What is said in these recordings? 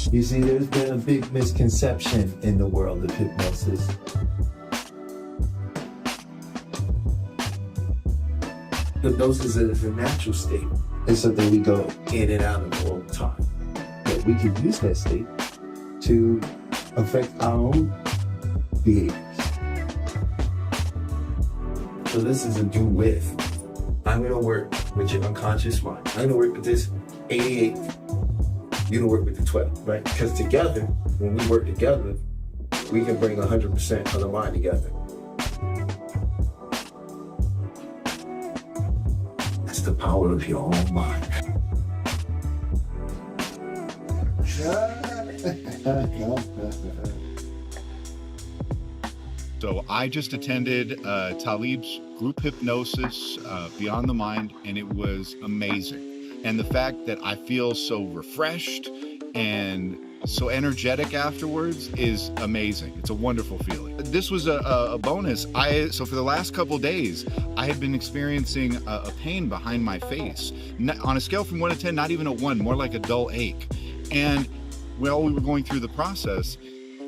You see, there's been a big misconception in the world of hypnosis. Hypnosis is a natural state. It's something we go in and out of all the time. But we can use that state to affect our own behaviors. So this is a do with. I'm gonna work with your unconscious mind. I'm gonna work with this 88. You're gonna work with the 12, right? Because together, when we work together, we can bring 100% of the mind together. That's the power of your own mind. So I just attended Talib's group hypnosis, Beyond the Mind, and it was amazing. And the fact that I feel so refreshed and so energetic afterwards is amazing. It's a wonderful feeling. This was a bonus. So for the last couple days, I had been experiencing a pain behind my face. On a scale from 1 to 10, not even a 1, more like a dull ache. And while we were going through the process,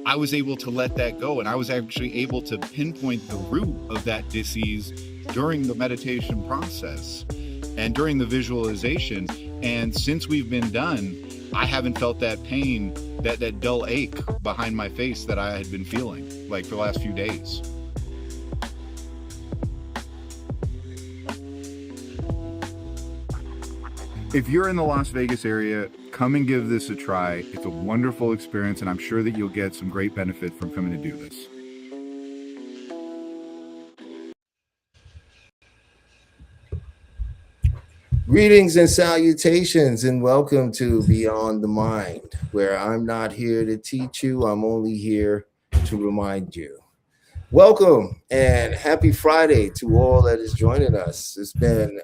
I was able to let that go, and I was actually able to pinpoint the root of that disease during the meditation process and during the visualization. And since we've been done, I haven't felt that pain, that dull ache behind my face that I had been feeling like for the last few days. If you're in the Las Vegas area, come and give this a try. It's a wonderful experience, and I'm sure that you'll get some great benefit from coming to do this. Greetings and salutations, and welcome to Beyond the Mind, where I'm not here to teach you, I'm only here to remind you. Welcome and happy Friday to all that is joining us. It's been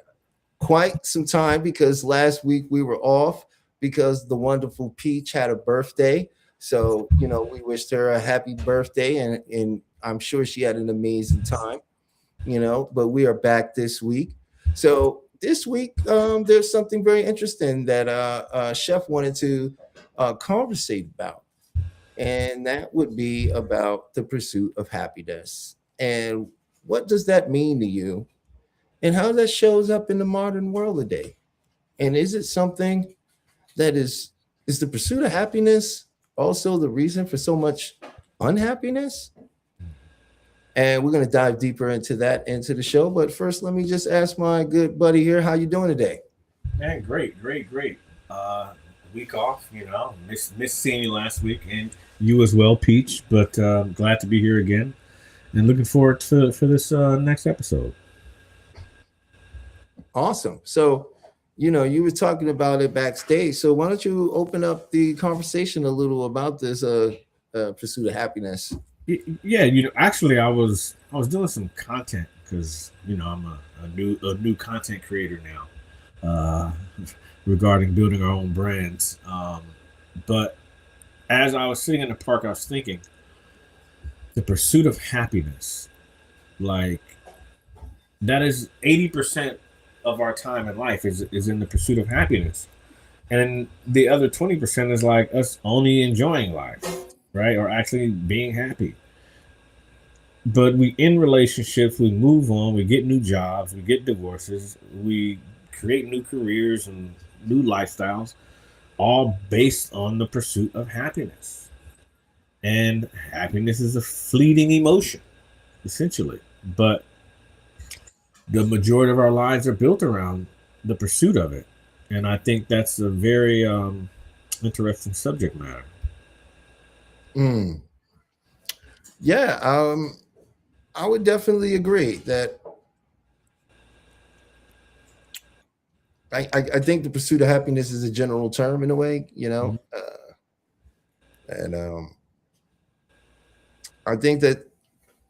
quite some time because last week we were off because the wonderful Peach had a birthday. So, we wished her a happy birthday, and I'm sure she had an amazing time, but we are back this week. So this week, there's something very interesting that Chef wanted to conversate about, and that would be about the pursuit of happiness. And what does that mean to you? And how that shows up in the modern world today? And is it something that is the pursuit of happiness also the reason for so much unhappiness? And we're going to dive deeper into the show. But first, let me just ask my good buddy here, how you doing today? Man, great. Week off, miss seeing you last week, and you as well, Peach. But glad to be here again, and looking forward for this next episode. Awesome. So, you were talking about it backstage. So why don't you open up the conversation a little about this pursuit of happiness? Yeah, actually, I was doing some content because I'm a new content creator now, regarding building our own brands. But as I was sitting in the park, I was thinking, the pursuit of happiness, like that is 80% of our time in life is in the pursuit of happiness, and the other 20% is like us only enjoying life, right? Or actually being happy. But we in relationships, we move on, we get new jobs, we get divorces, we create new careers and new lifestyles, all based on the pursuit of happiness. And happiness is a fleeting emotion, essentially. But the majority of our lives are built around the pursuit of it. And I think that's a very interesting subject matter. Yeah, I would definitely agree that I think the pursuit of happiness is a general term in a way, and I think that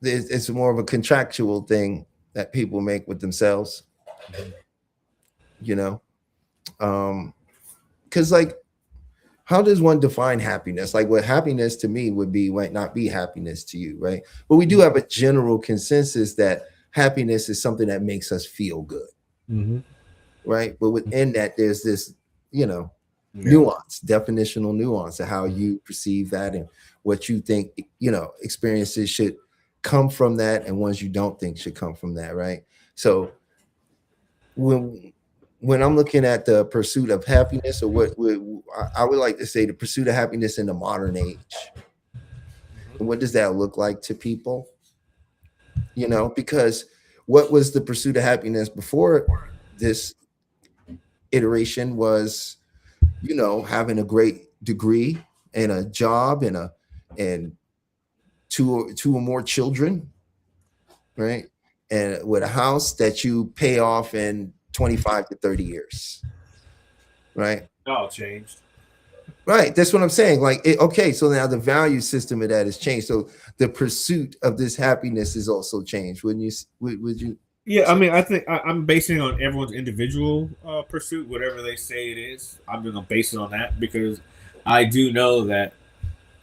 it's more of a contractual thing that people make with themselves, because like, how does one define happiness? Like, what happiness to me might not be happiness to you, right? But we do have a general consensus that happiness is something that makes us feel good, right? But within that, there's this, nuance, definitional nuance of how you perceive that and what you think, experiences should come from that and ones you don't think should come from that, right? So when I'm looking at the pursuit of happiness, or what I would like to say, the pursuit of happiness in the modern age, what does that look like to people? Because what was the pursuit of happiness before this iteration was, having a great degree and a job and two or more children, right? And with a house that you pay off in 25 to 30 years, right? It all changed. Right. That's what I'm saying. Like, okay, so now the value system of that has changed. So the pursuit of this happiness is also changed. Wouldn't you? Would you? Yeah, I mean, I think I'm basing it on everyone's individual pursuit, whatever they say it is. I'm going to base it on that because I do know that.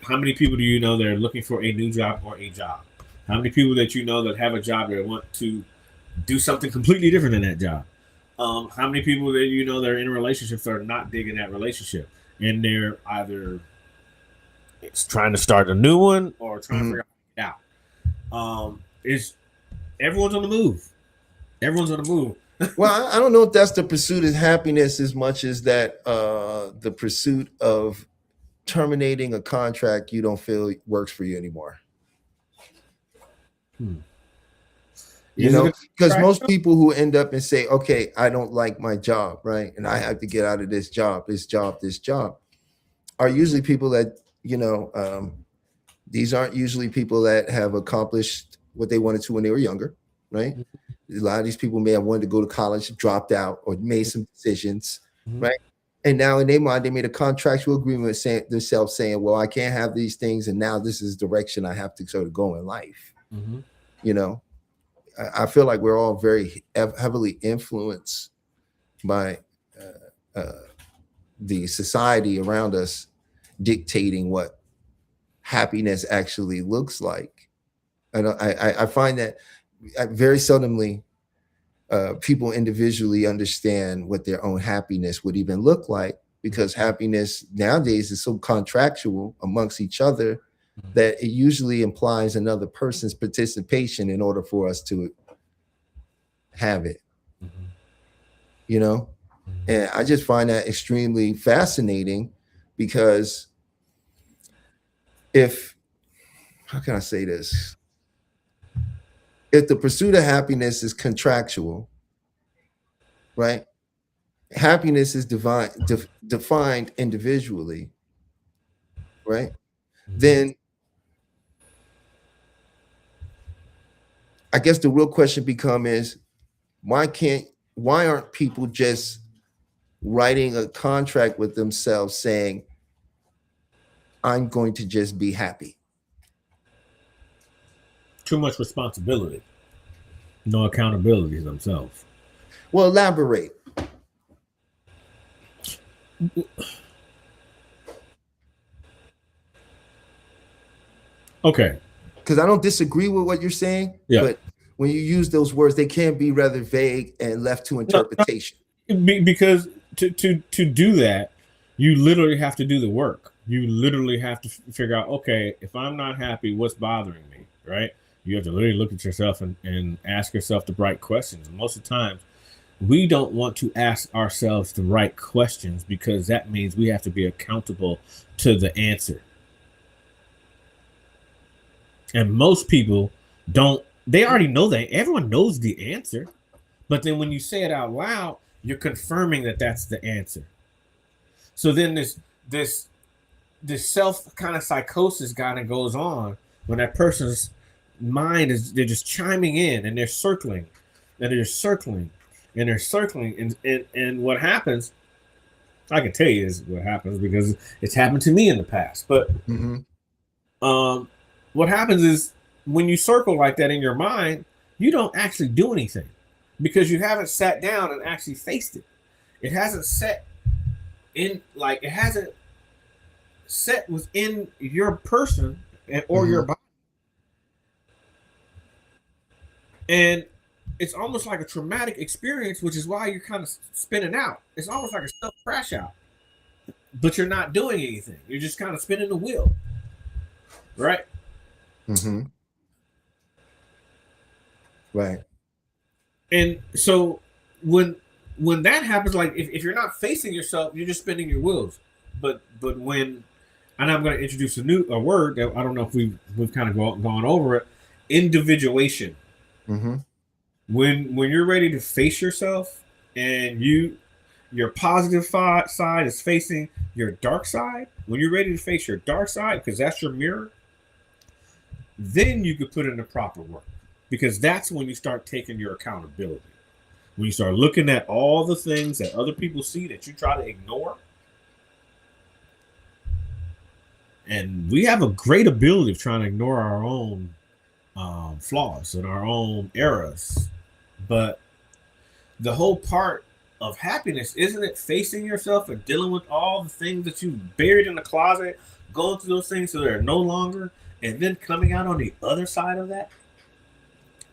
How many people do you know that are looking for a new job or a job? How many people that you know that have a job that want to do something completely different than that job? How many people that you know that are in relationships that are not digging that relationship? And they're either trying to start a new one or trying to figure out how to get out. Everyone's on the move. Everyone's on the move. Well, I don't know if that's the pursuit of happiness as much as that the pursuit of terminating a contract you don't feel works for you anymore. Because most people who end up and say, okay, I don't like my job, right? And I have to get out of this job, are usually people that, these aren't usually people that have accomplished what they wanted to when they were younger, right? A lot of these people may have wanted to go to college, dropped out, or made some decisions, right? And now in their mind, they made a contractual agreement with themselves saying, well, I can't have these things. And now this is the direction I have to sort of go in life. I feel like we're all very heavily influenced by the society around us dictating what happiness actually looks like. I find that very seldomly people individually understand what their own happiness would even look like, because happiness nowadays is so contractual amongst each other that it usually implies another person's participation in order for us to have it, And I just find that extremely fascinating because how can I say this? If the pursuit of happiness is contractual, right? Happiness is defined individually, right? Then I guess the real question is, why aren't people just writing a contract with themselves saying, I'm going to just be happy? Too much responsibility. No accountability themselves. Well, elaborate. Okay. Because I don't disagree with what you're saying, but when you use those words, they can be rather vague and left to interpretation. Because to do that, you literally have to do the work. You literally have to figure out, okay, if I'm not happy, what's bothering me, right? You have to literally look at yourself and ask yourself the right questions. And most of the time, we don't want to ask ourselves the right questions because that means we have to be accountable to the answer. And most people don't. They already know that. Everyone knows the answer. But then when you say it out loud, you're confirming that that's the answer. So then this self kind of psychosis kind of goes on when that person's mind they're just chiming in and they're circling and they're circling and they're circling. And what happens, I can tell you is what happens because it's happened to me in the past. But what happens is when you circle like that in your mind, you don't actually do anything because you haven't sat down and actually faced it. It hasn't set in, like, it hasn't set within your person or your body. And it's almost like a traumatic experience, which is why you're kind of spinning out. It's almost like a self crash out. but you're not doing anything. You're just kind of spinning the wheel, right? Mm-hmm. Right. And so when that happens, like if you're not facing yourself, you're just spinning your wheels. But when, and I'm going to introduce a word that I don't know if we've kind of gone over it, individuation. Mm-hmm. When you're ready to face yourself, and your positive side is facing your dark side. When you're ready to face your dark side, because that's your mirror, then you could put in the proper work, because that's when you start taking your accountability. When you start looking at all the things that other people see that you try to ignore. And we have a great ability of trying to ignore our own flaws and our own errors. But the whole part of happiness, isn't it facing yourself and dealing with all the things that you buried in the closet, going through those things so they're no longer, and then coming out on the other side of that?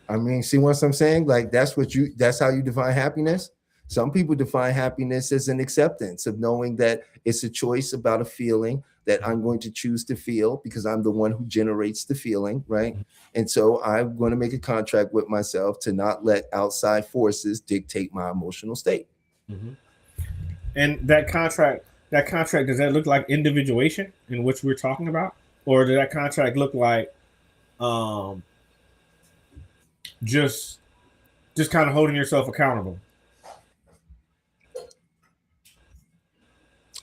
I mean, see what I'm saying? Like that's how you define happiness. Some people define happiness as an acceptance of knowing that it's a choice about a feeling that I'm going to choose to feel because I'm the one who generates the feeling, right? And so I'm going to make a contract with myself to not let outside forces dictate my emotional state. Mm-hmm. And that contract, does that look like individuation in which we're talking about? Or does that contract look like just kind of holding yourself accountable?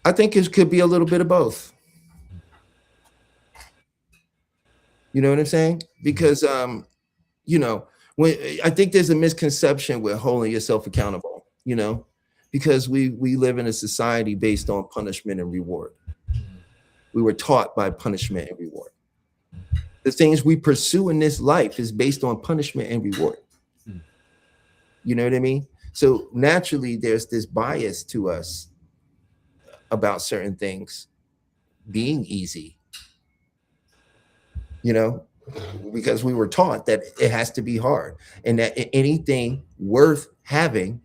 I think it could be a little bit of both. You know what I'm saying? Because when I think there's a misconception with holding yourself accountable, because we live in a society based on punishment and reward. We were taught by punishment and reward. The things we pursue in this life is based on punishment and reward. You know what I mean? So naturally, there's this bias to us about certain things being easy, because we were taught that it has to be hard and that anything worth having,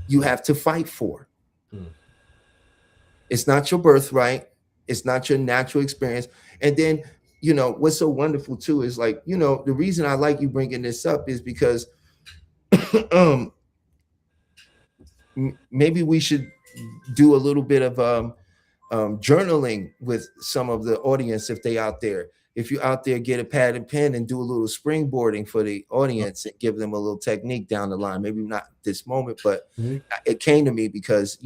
you have to fight for. It's not your birthright. It's not your natural experience. And then, what's so wonderful too is like, the reason I like you bringing this up is because maybe we should do a little bit of journaling with some of the audience if they out there. If you out there, get a pad and pen and do a little springboarding for the audience and give them a little technique down the line. Maybe not this moment, but it came to me because,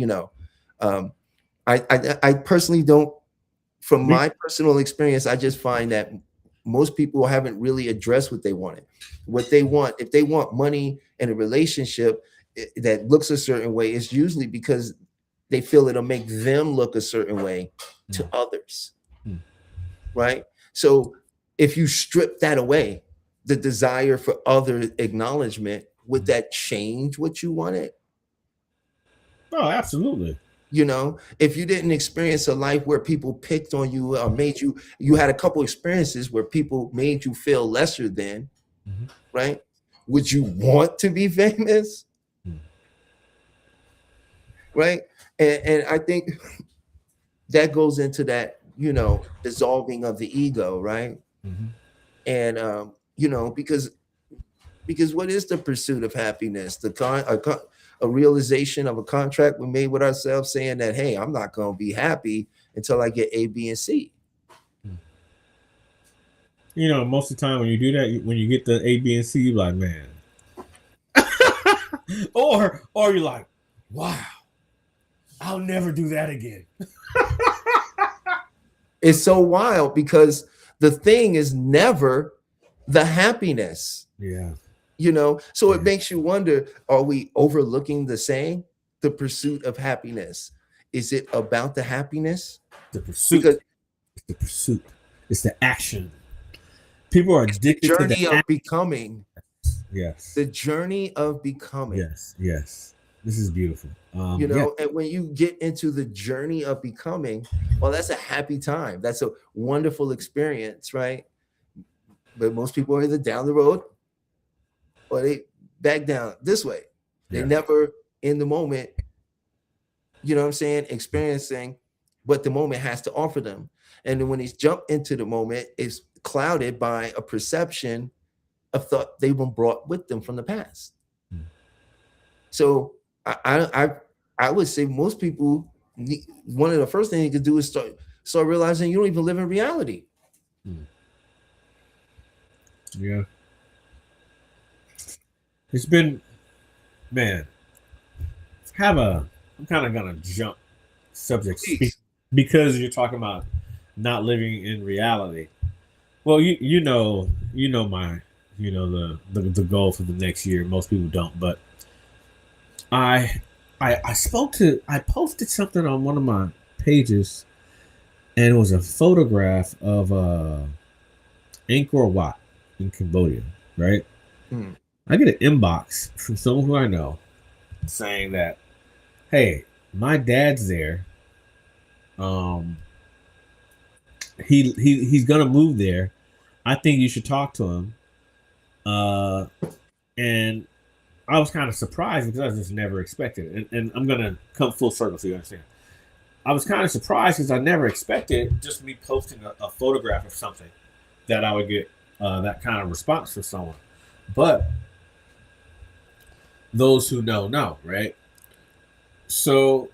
I personally don't, from my personal experience, I just find that most people haven't really addressed what they wanted. What they want, if they want money in a relationship that looks a certain way, it's usually because they feel it'll make them look a certain way to others, right? So if you strip that away, the desire for other acknowledgement, would that change what you wanted? Oh, absolutely. If you didn't experience a life where people picked on you or made you had a couple experiences where people made you feel lesser than, right? Would you want to be famous? Right? And I think that goes into that, dissolving of the ego, right? And because what is the pursuit of happiness? A realization of a contract we made with ourselves saying that, hey, I'm not going to be happy until I get A, B, and C. Most of the time when you do that, when you get the A, B, and C, you're like, man. or you're like, wow, I'll never do that again. It's so wild because the thing is never the happiness. Yeah. So it makes you wonder, are we overlooking the saying, the pursuit of happiness? Is it about the happiness? The pursuit. It's the pursuit. It's the action. People are addicted to the journey of becoming. Yes. The journey of becoming. Yes. This is beautiful. And when you get into the journey of becoming, well, that's a happy time. That's a wonderful experience, right? But most people are either down the road or they back down this way. They never in the moment, experiencing what the moment has to offer them. And then when they jump into the moment, it's clouded by a perception of thought they've been brought with them from the past. So I would say most people one of the first things you could do is start realizing you don't even live in reality. Yeah. It's been, man, I'm kind of gonna jump subjects because you're talking about not living in reality. Well, you know my the goal for the next year. Most people don't, but I posted something on one of my pages, and it was a photograph of Angkor Wat in Cambodia, right? I get an inbox from someone who I know saying that, hey, my dad's there. He's gonna move there. I think you should talk to him. And I was kind of surprised because I just never expected it. And I'm gonna come full circle so you understand. I was kind of surprised because I never expected just me posting a photograph of something that I would get that kind of response from someone. But those who know, right? So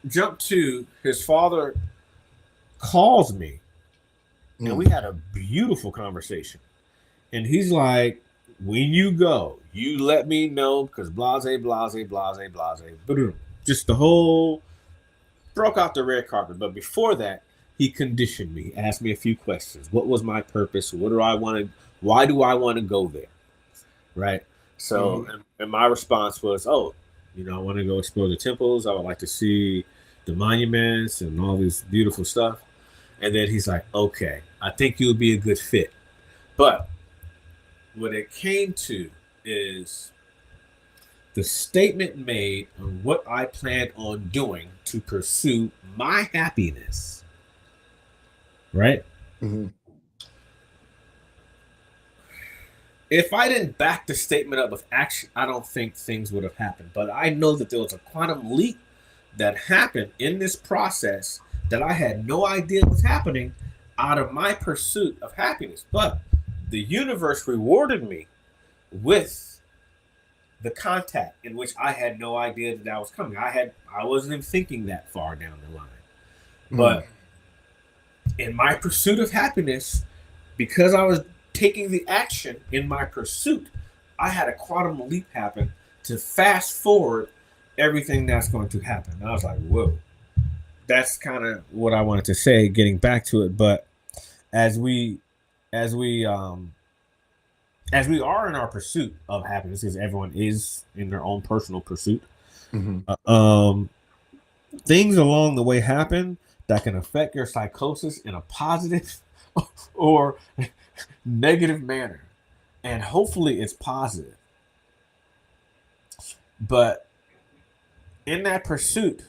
jump to his father calls me and we had a beautiful conversation. And he's like, when you go, you let me know because blase. Just the whole broke out the red carpet. But before that, he conditioned me, asked me a few questions. What was my purpose? What do I want to, why do I want to go there? Right. So, and my response was, I want to go explore the temples. I would like to see the monuments and all this beautiful stuff. And then he's like, okay, I think you would be a good fit. But what it came to is the statement made on what I planned on doing to pursue my happiness. Right? Mm-hmm. If I didn't back the statement up with action, I don't think things would have happened. But I know that there was a quantum leap that happened in this process that I had no idea was happening out of my pursuit of happiness. But the universe rewarded me with the contact in which I had no idea that was coming. I wasn't even thinking that far down the line. But in my pursuit of happiness, because I was taking the action in my pursuit, I had a quantum leap happen to fast forward everything that's going to happen. And I was like, whoa. That's kind of what I wanted to say, getting back to it. But as we are in our pursuit of happiness, because everyone is in their own personal pursuit, things along the way happen that can affect your psychosis in a positive or negative manner. And hopefully it's positive. But in that pursuit,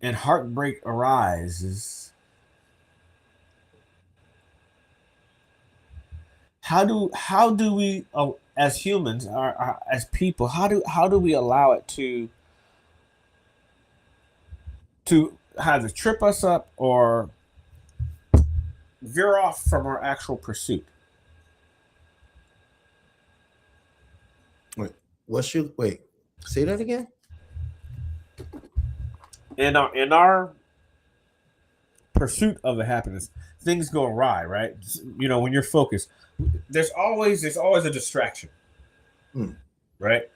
and heartbreak arises, how do we as humans, as people, how do we allow it to either trip us up or veer off from our actual pursuit? Wait, say that again? In our pursuit of the happiness, things go awry, right? When you're focused, there's always a distraction, right?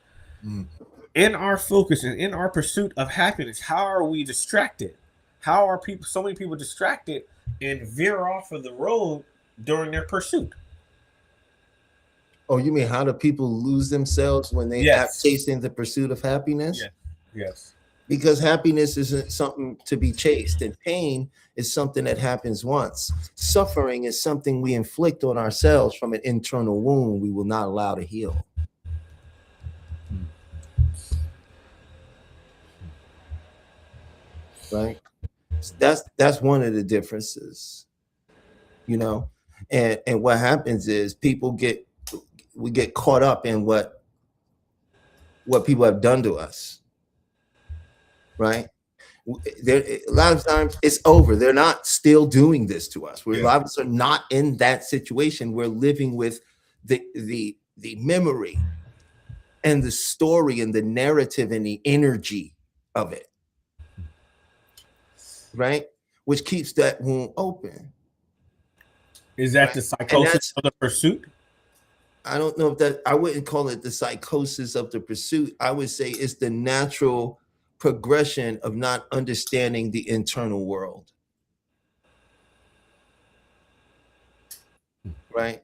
In our focus and in our pursuit of happiness, how are we distracted? How are so many people distracted and veer off of the road during their pursuit? Oh, you mean how do people lose themselves when they have chasing the pursuit of happiness? Yes. Because happiness isn't something to be chased, and pain is something that happens once. Suffering is something we inflict on ourselves from an internal wound we will not allow to heal. Right? That's one of the differences, and what happens is we get caught up in what people have done to us. right? A lot of times it's over. They're not still doing this to us. A lot of us are not in that situation. We're living with the memory and the story and the narrative and the energy of it, right? Which keeps that wound open. Is that the psychosis of the pursuit? I don't know if that, I wouldn't call it the psychosis of the pursuit. I would say it's the natural progression of not understanding the internal world. Right?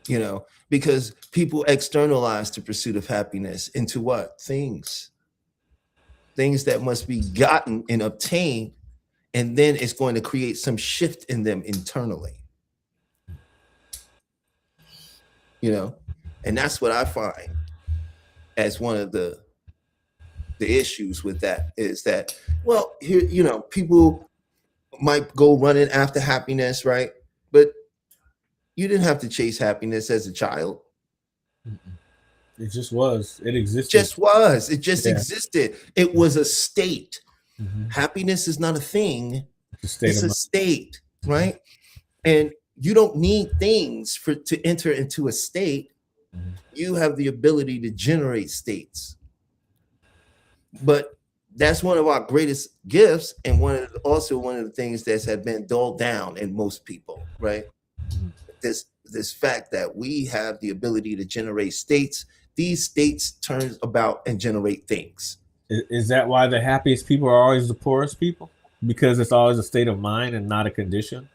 You know, because people externalize the pursuit of happiness into what? Things that must be gotten and obtained, and then it's going to create some shift in them internally. You know, and that's what I find as one of the issues with that is that, well, here, you know, people might go running after happiness, right? But you didn't have to chase happiness as a child. It just was. It existed. It just existed. It was a state. Happiness is not a thing. It's a state, right? And you don't need things to enter into a state. You have the ability to generate states. But that's one of our greatest gifts, and also one of the things that have been dulled down in most people, right? This fact that we have the ability to generate states. These states turn about and generate things. Is that why the happiest people are always the poorest people? Because it's always a state of mind and not a condition?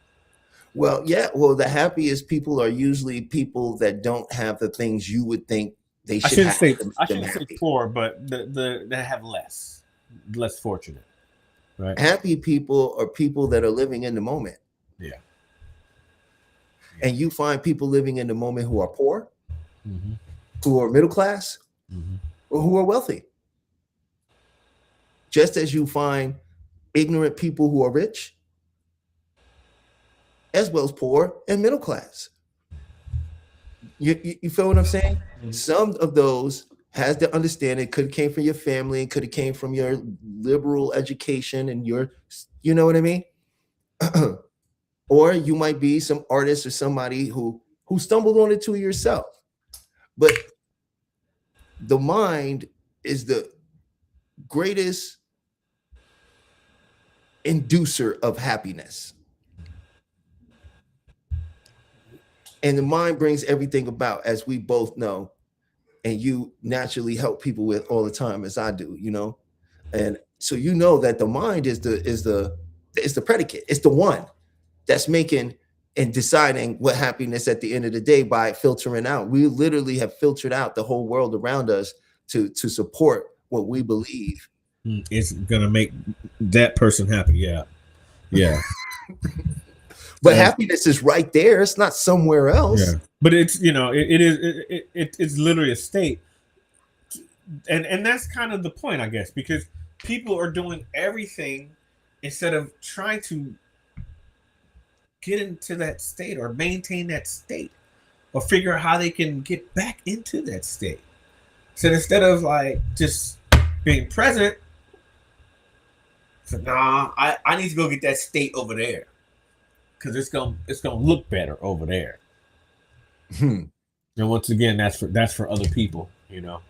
Well, yeah. Well, the happiest people are usually people that don't have the things you would think they should have. I shouldn't say poor, but that have less fortunate, right? Happy people are people that are living in the moment. Yeah. And you find people living in the moment who are poor, who are middle class, or who are wealthy. Just as you find ignorant people who are rich, as well as poor and middle class. You feel what I'm saying? Some of those has the understanding, could have came from your family, could have came from your liberal education and your, you know what I mean? Or you might be some artist or somebody who stumbled on it to yourself. But the mind is the greatest inducer of happiness. And the mind brings everything about, as we both know, and you naturally help people with all the time, as I do, you know. And so you know that the mind is the predicate. It's the one that's making and deciding what happiness at the end of the day by filtering out. We literally have filtered out the whole world around us to support what we believe. It's gonna make that person happy. Yeah. But happiness is right there. It's not somewhere else. Yeah. But it's, you know, it's literally a state. And that's kind of the point, I guess, because people are doing everything instead of trying to get into that state or maintain that state or figure out how they can get back into that state. So instead of like just being present, so I need to go get that state over there. Because it's gonna look better over there. And once again, that's for other people, you know.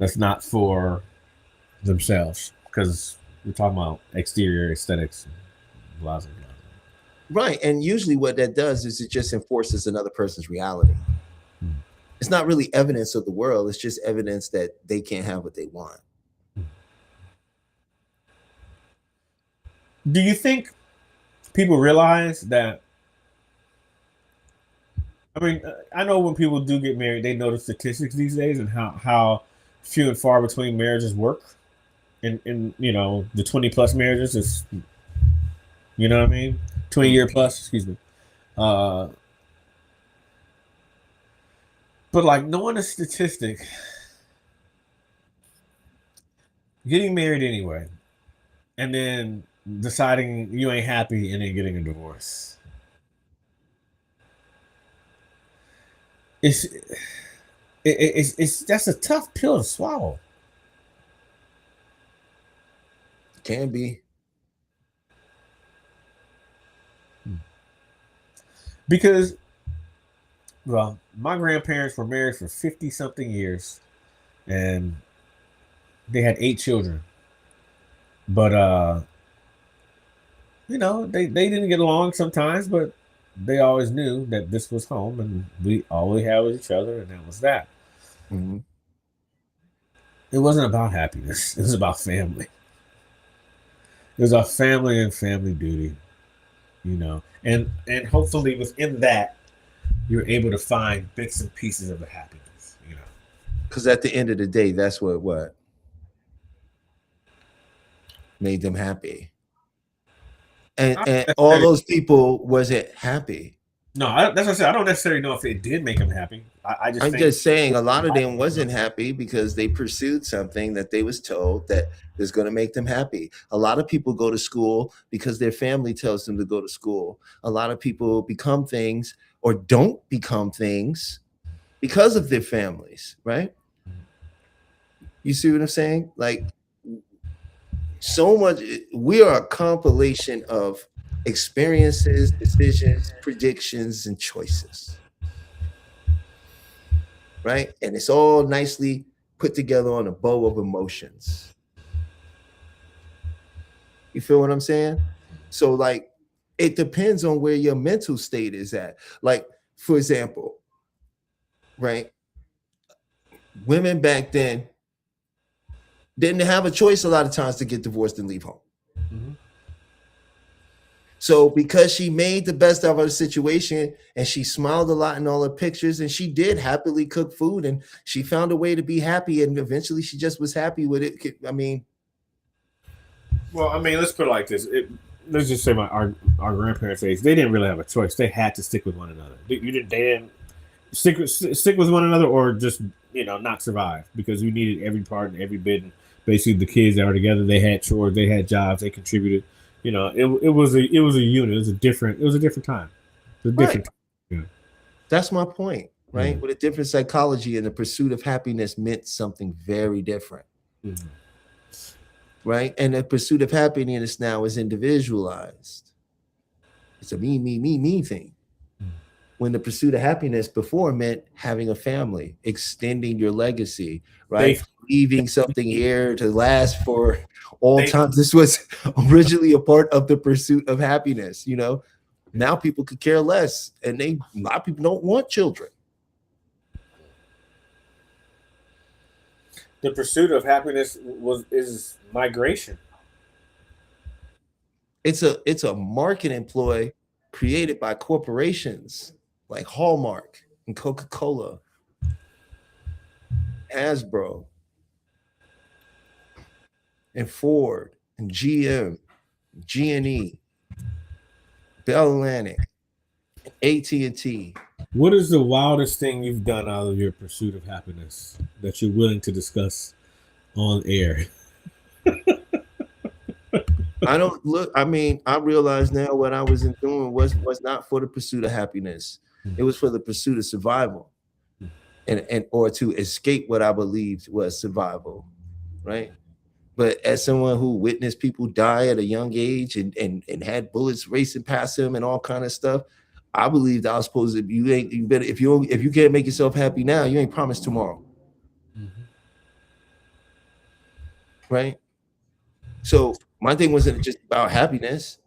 That's not for themselves, because we're talking about exterior aesthetics, blah, blah, blah. Right, and usually what that does is it just enforces another person's reality. It's not really evidence of the world; it's just evidence that they can't have what they want. Do you think people realize that? I mean, I know when people do get married, they know the statistics these days and how few and far between marriages work. In you know, the 20+ marriages is, you know what I mean? 20-year plus, excuse me. But like, knowing the statistic, getting married anyway, and then deciding you ain't happy and then getting a divorce. It's that's a tough pill to swallow. Can be. Because, well, my grandparents were married for 50 something years and they had 8 children. But you know, they didn't get along sometimes, but they always knew that this was home and all we had was each other, and that was that. Mm-hmm. It wasn't about happiness. It was about family. It was about family and family duty, you know. And hopefully within that, you're able to find bits and pieces of the happiness, you know. Because at the end of the day, that's what made them happy. And all those people wasn't happy. No, that's what I said. I don't necessarily know if it did make them happy. I'm just saying a lot of them wasn't happy because they pursued something that they was told that was going to make them happy. A lot of people go to school because their family tells them to go to school. A lot of people become things or don't become things because of their families, right? You see what I'm saying? Like, so much, we are a compilation of experiences, decisions, predictions, and choices, right? And it's all nicely put together on a bow of emotions. You feel what I'm saying? So, like, it depends on where your mental state is at. Like, for example, right? Women back then didn't have a choice a lot of times to get divorced and leave home. Mm-hmm. So because she made the best of her situation and she smiled a lot in all her pictures and she did happily cook food and she found a way to be happy and eventually she just was happy with it. I mean, well, I mean, let's put it like this. Let's just say our grandparents' age, they didn't really have a choice. They had to stick with one another. They didn't stick with one another or just, you know, not survive because you needed every part and every bit. And basically, the kids that were together, they had chores, they had jobs, they contributed. You know, it was a unit. It was a different time. It was a different time. Yeah. That's my point, right? Mm-hmm. With a different psychology and the pursuit of happiness meant something very different. Mm-hmm. Right? And the pursuit of happiness now is individualized. It's a me thing. Mm-hmm. When the pursuit of happiness before meant having a family, extending your legacy, right? Leaving something here to last for all time. This was originally a part of the pursuit of happiness, you know. Now people could care less, and a lot of people don't want children. The pursuit of happiness is migration. It's a marketing ploy created by corporations like Hallmark and Coca-Cola, Hasbro, and Ford and GM, G&E, Bell Atlantic, AT&T. What is the wildest thing you've done out of your pursuit of happiness that you're willing to discuss on air? I mean, I realize now what I was doing was not for the pursuit of happiness. It was for the pursuit of survival and or to escape what I believed was survival, right? But as someone who witnessed people die at a young age and had bullets racing past them and all kind of stuff, I believed I was supposed to. If you can't make yourself happy now, you ain't promised tomorrow, mm-hmm. Right? So my thing wasn't just about happiness,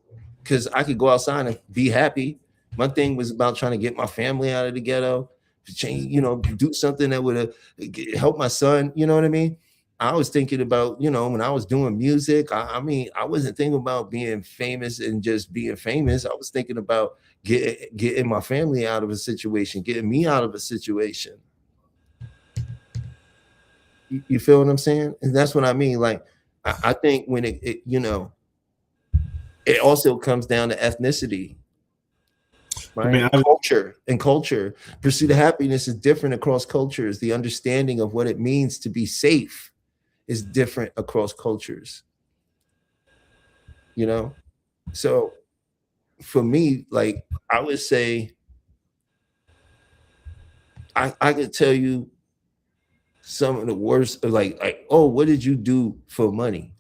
because I could go outside and be happy. My thing was about trying to get my family out of the ghetto, change, you know, do something that would help my son. You know what I mean? I was thinking about, you know, when I was doing music, I mean, I wasn't thinking about being famous and just being famous. I was thinking about getting my family out of a situation, getting me out of a situation. You feel what I'm saying? And that's what I mean. Like, I think when it you know, it also comes down to ethnicity. Right? I mean, culture. Pursuit of happiness is different across cultures. The understanding of what it means to be safe is different across cultures. You know? So for me, like, I would say I could tell you some of the worst, like, oh, what did you do for money?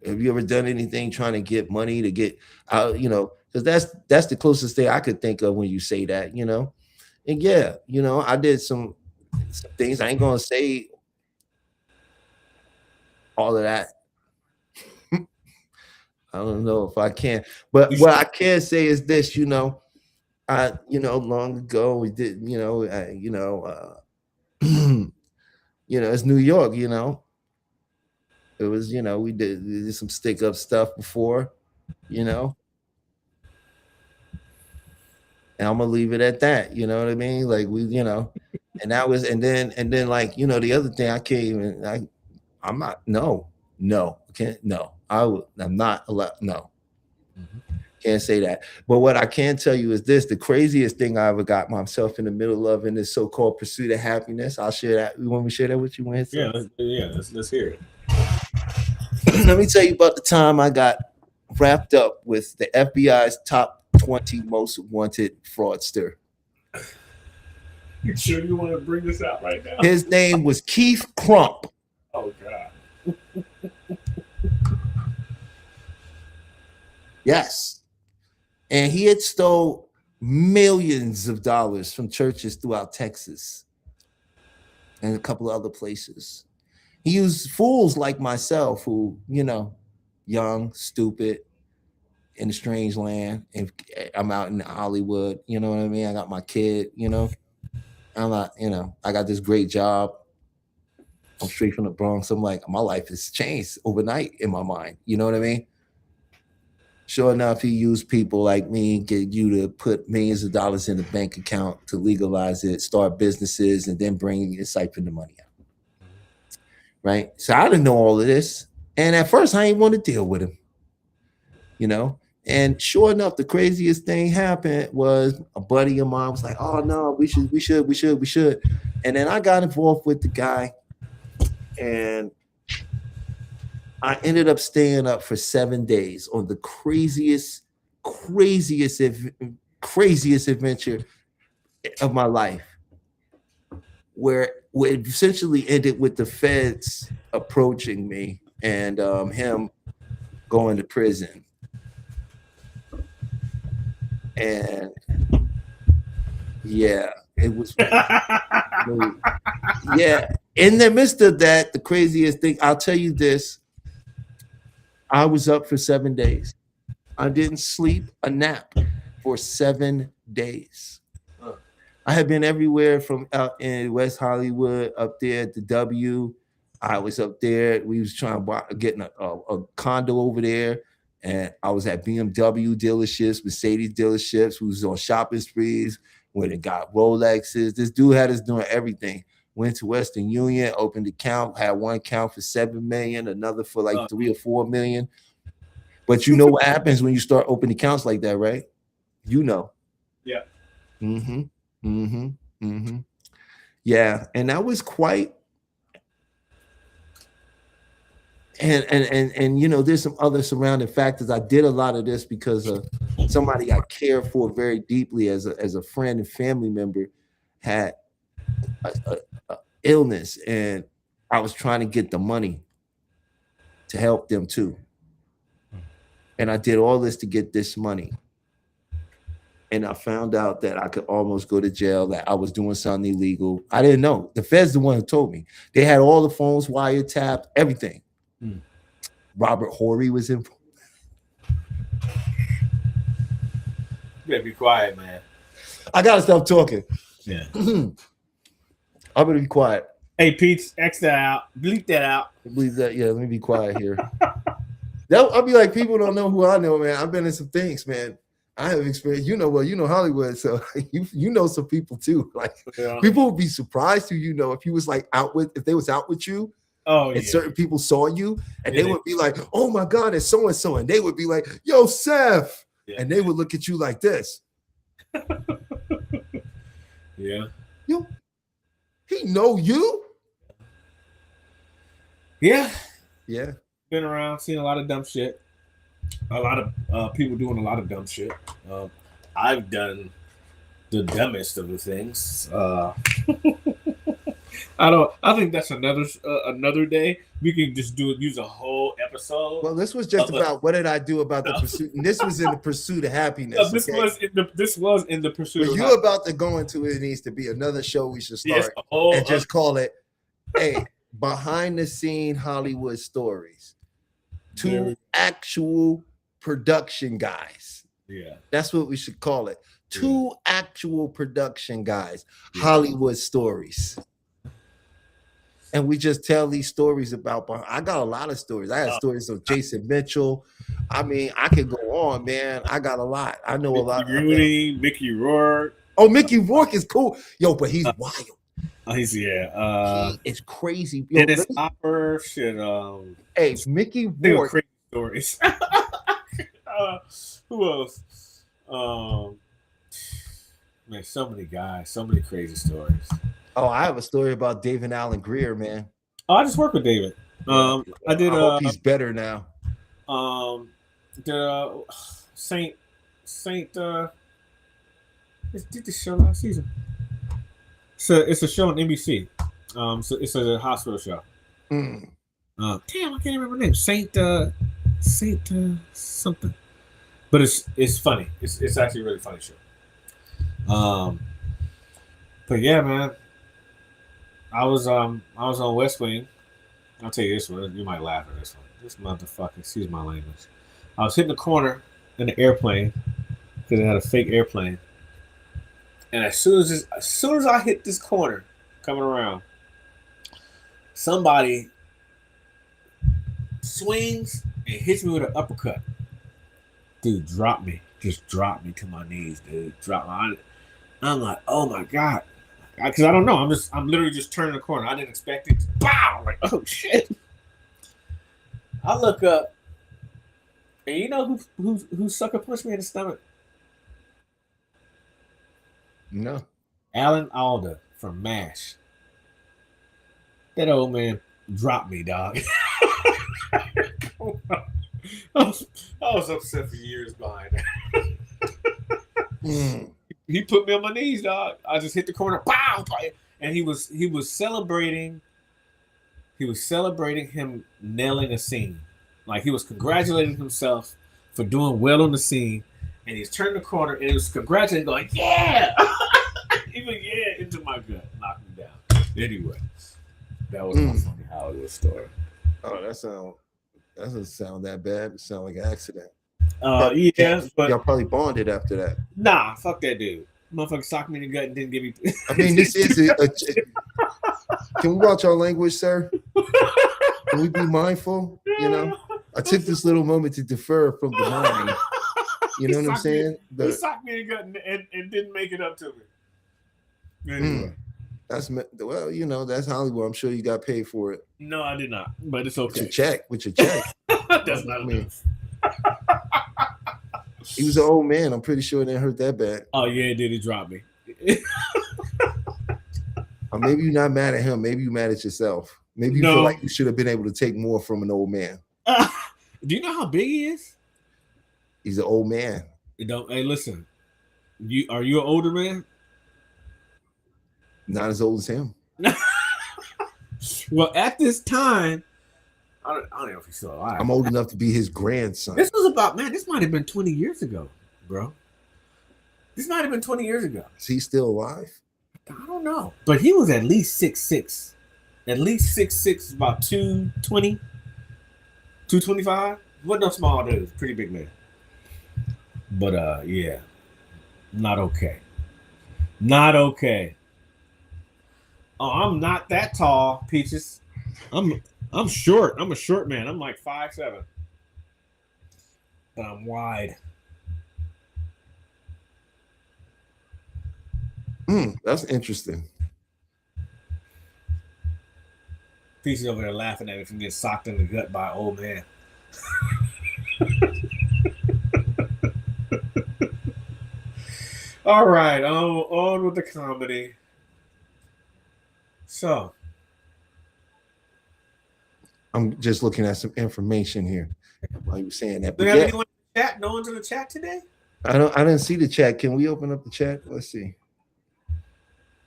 Have you ever done anything trying to get money to get out? You know, because that's the closest thing I could think of when you say that. You know, and yeah, you know, I did some things. I ain't gonna say all of that. I don't know if I can, but what I can say is this. You know, you know, long ago we did. You know, it's New York. You know, it was. You know, we did some stick up stuff before. You know, and I'm gonna leave it at that. You know what I mean? Like you know, and that was, and then like, you know, the other thing I can't even, I'm not, no, can't, no, I'm not allowed, no, can't say that. But what I can tell you is this: the craziest thing I ever got myself in the middle of in this so-called pursuit of happiness. I'll share that. You want me to share that with you, Winston? Let's hear it. Let me tell you about the time I got wrapped up with the FBI's top 20 most wanted fraudster. You sure you want to bring this out right now? His name was Keith Crump. Oh God. Yes. And he had stole millions of dollars from churches throughout Texas and a couple of other places. He used fools like myself who, you know, young, stupid, in a strange land. And I'm out in Hollywood, you know what I mean? I got my kid, you know. I'm not, you know, I got this great job. I'm straight from the Bronx. I'm like, my life has changed overnight in my mind. You know what I mean? Sure enough, he used people like me, get you to put millions of dollars in the bank account to legalize it, start businesses, and then bring and siphon the money out. Right? So I didn't know all of this. And at first, I didn't want to deal with him. You know? And sure enough, the craziest thing happened was a buddy of mine was like, oh no, we should. And then I got involved with the guy, and I ended up staying up for 7 days on the craziest adventure of my life, where it essentially ended with the feds approaching me and him going to prison. And yeah, it was really, yeah. In the midst of that, the craziest thing, I'll tell you this: I was up for 7 days. I didn't sleep a nap for 7 days. I had been everywhere from out in West Hollywood, up there at the W. I was up there. We was trying to get a condo over there. And I was at BMW dealerships, Mercedes dealerships. We was on shopping sprees. Went and got Rolexes. This dude had us doing everything. Went to Western Union, opened an account, had one account for 7 million, another for like 3 or 4 million. But you know what happens when you start opening accounts like that, right? You know. Yeah. Yeah, and that was quite. And you know, there's some other surrounding factors. I did a lot of this because of somebody I care for very deeply as a friend and family member had a illness, and I was trying to get the money to help them too. And I did all this to get this money. And I found out that I could almost go to jail, that I was doing something illegal. I didn't know. The Fed's the one who told me. They had all the phones wiretapped, everything. Robert Horry was in. You better be quiet, man. I gotta stop talking. Yeah. I'm gonna be quiet. Hey, Pete, X that out. Bleep that out. Believe that. Yeah, let me be quiet here. I'll be like, people don't know who I know, man. I've been in some things, man. I have experience. You know, well, you know Hollywood, so you know some people too. Like people would be surprised who you know if you was like if they was out with you. Oh, and certain people saw you, and they would be like, "Oh my God, it's so and so," and they would be like, "Yo, Seth," and they would look at you like this. Yeah. Yo, he know you. Yeah. Yeah. Been around, seen a lot of dumb shit. A lot of people doing a lot of dumb shit. I've done the dumbest of the things. I think that's another day. We can just use a whole episode. Well, this was just about what did I do about the pursuit, and this was in the pursuit of happiness. This okay? was in the pursuit. But of you're about to go into it. Needs to be another show we should start and just call it, "Hey, behind the scene Hollywood stories." Two actual production guys. Yeah, that's what we should call it. Two actual production guys, Hollywood stories. And we just tell these stories about. I got a lot of stories. I had stories of Jason Mitchell. I mean, I could go on, man. I got a lot. I know a lot. Rudy, Mickey Rourke. Oh, Mickey Rourke is cool, yo, but he's wild. He is crazy. Yo, Dennis Hopper, shit. Hey, Mickey Rourke. Crazy stories. Who else? Man, so many guys, so many crazy stories. Oh, I have a story about David Allen Greer, man. Oh, I just worked with David. I did. I hope he's better now. The Saint. Did the show last season? So it's a show on NBC. So it's a hospital show. Damn, I can't remember the name. Saint something. But it's funny. It's actually a really funny show. But yeah, man. I was on West Wing. I'll tell you this one. You might laugh at this one. This motherfucker, excuse my language. I was hitting the corner in the airplane because it had a fake airplane. And as soon as I hit this corner coming around, somebody swings and hits me with an uppercut. Dude, drop me. Just drop me to my knees, dude. Drop me. I'm like, oh my God. Because I don't know. I'm literally just turning the corner. I didn't expect it. Bow! Like, oh shit. I look up, and you know who sucker punched me in the stomach? No. Alan Alda from MASH. That old man dropped me, dog. I was upset for years behind that. He put me on my knees, dog. I just hit the corner, pow, and he was celebrating. He was celebrating him nailing a scene, like he was congratulating himself for doing well on the scene, and he's turned the corner and he was congratulating, going, "Yeah!" He went, "Yeah!" into my gut, knocked me down. Anyway, that was my funny Hollywood story. Oh, that doesn't sound that bad. It sounds like an accident. Yeah, but y'all probably bonded after that. Nah, fuck that dude. Motherfucker socked me in the gut and didn't give me. I mean, this is can we watch our language, sir? Can we be mindful? You know, I took this little moment to defer from the mind. You know what I'm saying? He socked me in the gut and didn't make it up to me. Anyway. That's well, you know, that's Hollywood. I'm sure you got paid for it. No, I did not, but it's okay. With your check. That's not me. He was an old man. I'm pretty sure it didn't hurt that bad. Oh yeah, it did. He dropped me. Or maybe you're not mad at him. Maybe you're mad at yourself. Maybe you feel like you should have been able to take more from an old man. Do you know how big he is? He's an old man. Hey, listen. Are you an older man? Not as old as him. Well, at this time, I don't know if he's still alive. I'm old enough to be his grandson. This might have been 20 years ago, bro. This might have been 20 years ago. Is he still alive? I don't know. But he was at least 6'6". At least 6'6", about 220, 225. Wasn't no small dude. Pretty big man. But yeah. Not okay. Not okay. Oh, I'm not that tall, Peaches. I'm short. I'm a short man. I'm like 5'7". But I'm wide. That's interesting. Peaches over there laughing at me from getting socked in the gut by an old man. All right, on with the comedy. So, I'm just looking at some information here while you were saying that. Do we have anyone in the chat? No one's in the chat today? I didn't see the chat. Can we open up the chat? Let's see.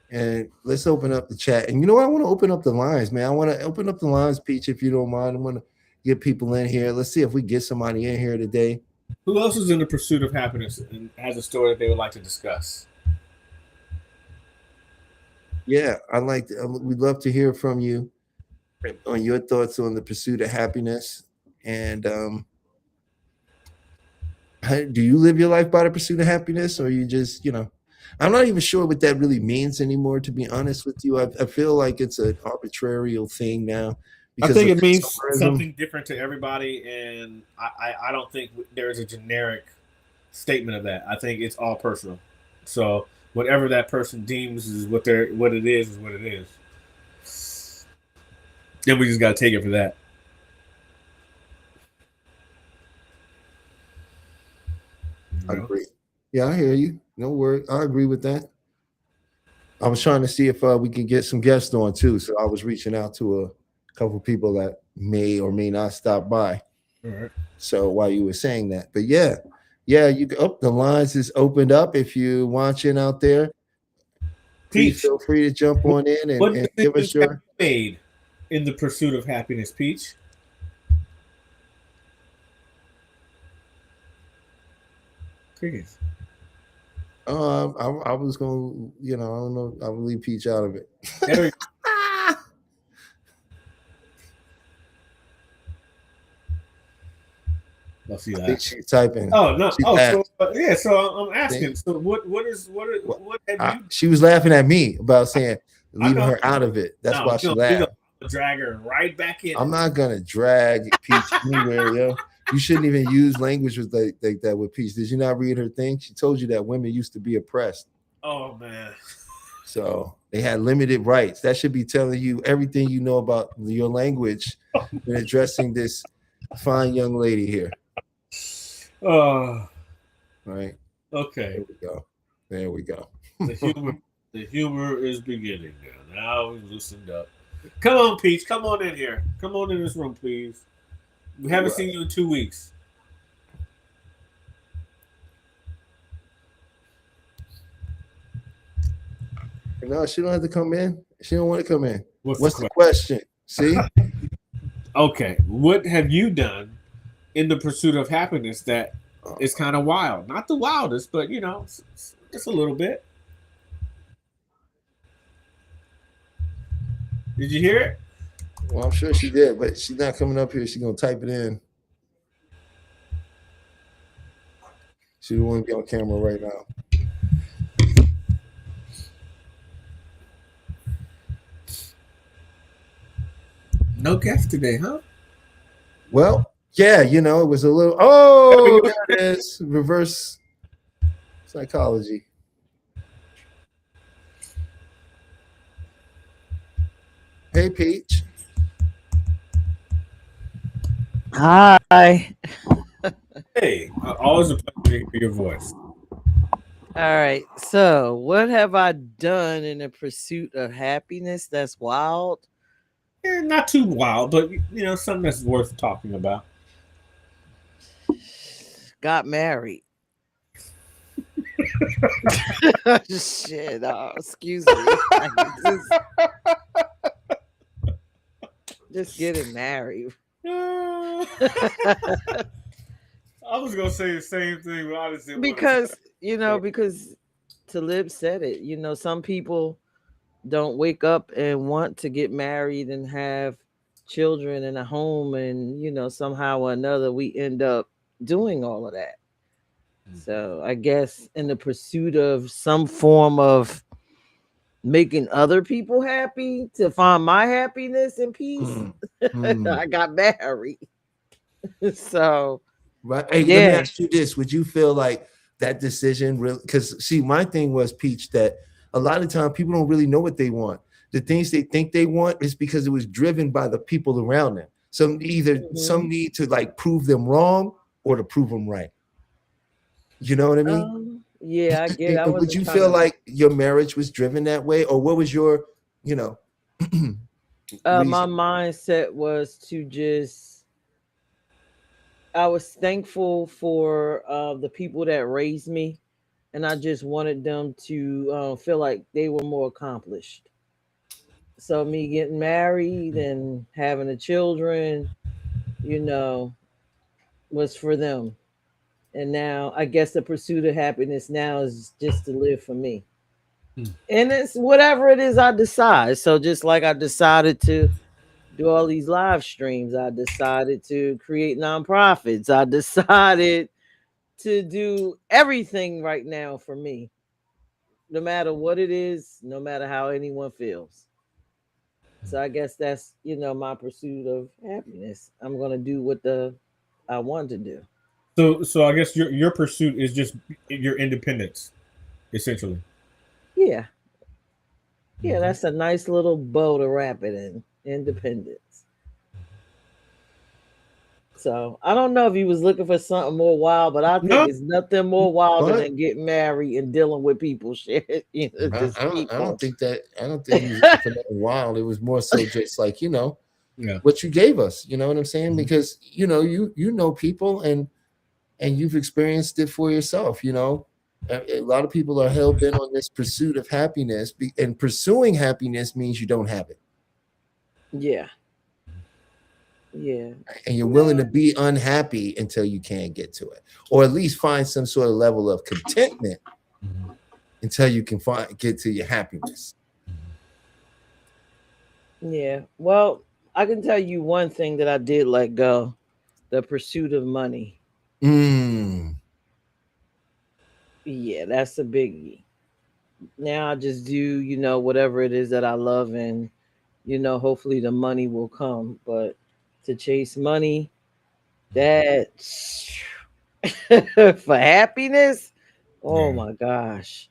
And let's open up the chat. And you know what? I want to open up the lines, man. I want to open up the lines, Peach, if you don't mind. I want to get people in here. Let's see if we get somebody in here today. Who else is in the pursuit of happiness and has a story that they would like to discuss? Yeah, we'd love to hear from you on your thoughts on the pursuit of happiness. And do you live your life by the pursuit of happiness, or you just, I'm not even sure what that really means anymore, to be honest with you. I feel like it's an arbitrary thing now. I think it means something different to everybody, and I don't think there's a generic statement of that. I think it's all personal. So whatever that person deems is what it is what it is. Then we just got to take it for that. I agree. Yeah, I hear you. No worry. I agree with that. I was trying to see if we could get some guests on too. So I was reaching out to a couple people that may or may not stop by. All right. So while you were saying that, but yeah, the lines is opened up. If you're watching out there, please feel free to jump on in and give us your made in the pursuit of happiness, Peach. Crickets. I was going to, I don't know. I will leave Peach out of it. I'll see that. I think she's typing. Oh no! So I'm asking. So what have you? She was laughing at me about saying leaving her out of it. That's why she laughed. Drag her right back in. I'm not gonna drag Peach anywhere, yo. You shouldn't even use language with like that with Peach. Did you not read her thing? She told you that women used to be oppressed. Oh man. So they had limited rights. That should be telling you everything you know about your language in addressing this fine young lady here. Right. Okay. There we go. The humor is beginning now. Now we've loosened up. Come on, Peach. Come on in here. Come on in this room, please. We haven't seen you in 2 weeks. No, she don't have to come in. She don't want to come in. What's the question? See? Okay. What have you done in the pursuit of happiness that is kind of wild? Not the wildest, but just a little bit. Did you hear it? Well, I'm sure she did, but she's not coming up here. She's gonna type it in. She don't want to be on camera right now. No guest today, huh? Well, yeah, it was a little. Oh, there it is. Reverse psychology. Hey, Peach. Hi. Hey, always a pleasure to hear your voice. All right. So, what have I done in the pursuit of happiness that's wild? Not too wild, but something that's worth talking about. Got married. Shit. Excuse me. Just getting married. I was gonna say the same thing, but honestly, because Talib said it. Some people don't wake up and want to get married and have children in a home, and somehow or another we end up doing all of that. So I guess in the pursuit of some form of making other people happy to find my happiness and peace, I got married. So right. Hey, let me ask you this. Would you feel like that decision really, because see, my thing was, Peach, that a lot of time people don't really know what they want. The things they think they want is because it was driven by the people around them. Some need to like prove them wrong or to prove them right. You know what I mean? Yeah, I get it. Would you feel like your marriage was driven that way, or what was your, my mindset was to just, I was thankful for the people that raised me and I just wanted them to feel like they were more accomplished. So me getting married and having the children, you know, was for them. And now I guess the pursuit of happiness now is just to live for me. Hmm. And it's whatever it is I decide. So just like I decided to do all these live streams, I decided to create nonprofits. I decided to do everything right now for me, no matter what it is, no matter how anyone feels. So I guess that's, my pursuit of happiness. I'm gonna do what the I want to do. So I guess your pursuit is just your independence, essentially. Yeah. Yeah, Mhm. that's a nice little bow to wrap it in. Independence. So I don't know if he was looking for something more wild, but I think No, it's nothing more wilder But than getting married and dealing with people shit. Just I don't people. think that I don't think he was looking for nothing wild. It was more so just like, yeah. what you gave us. You know what I'm saying? Mhm. Because you know people and you've experienced it for yourself. A lot of people are hell bent on this pursuit of happiness, and pursuing happiness means you don't have it, Yeah. Yeah. and you're willing to be unhappy until you can't get to it, or at least find some sort of level of contentment Mhm. until you can get to your happiness. Yeah. Well, I can tell you one thing that I did let go: the pursuit of money. Mm. Yeah, that's a biggie. Now I just do, whatever it is that I love, and hopefully the money will come. But to chase money, that for happiness, oh Yeah. my gosh.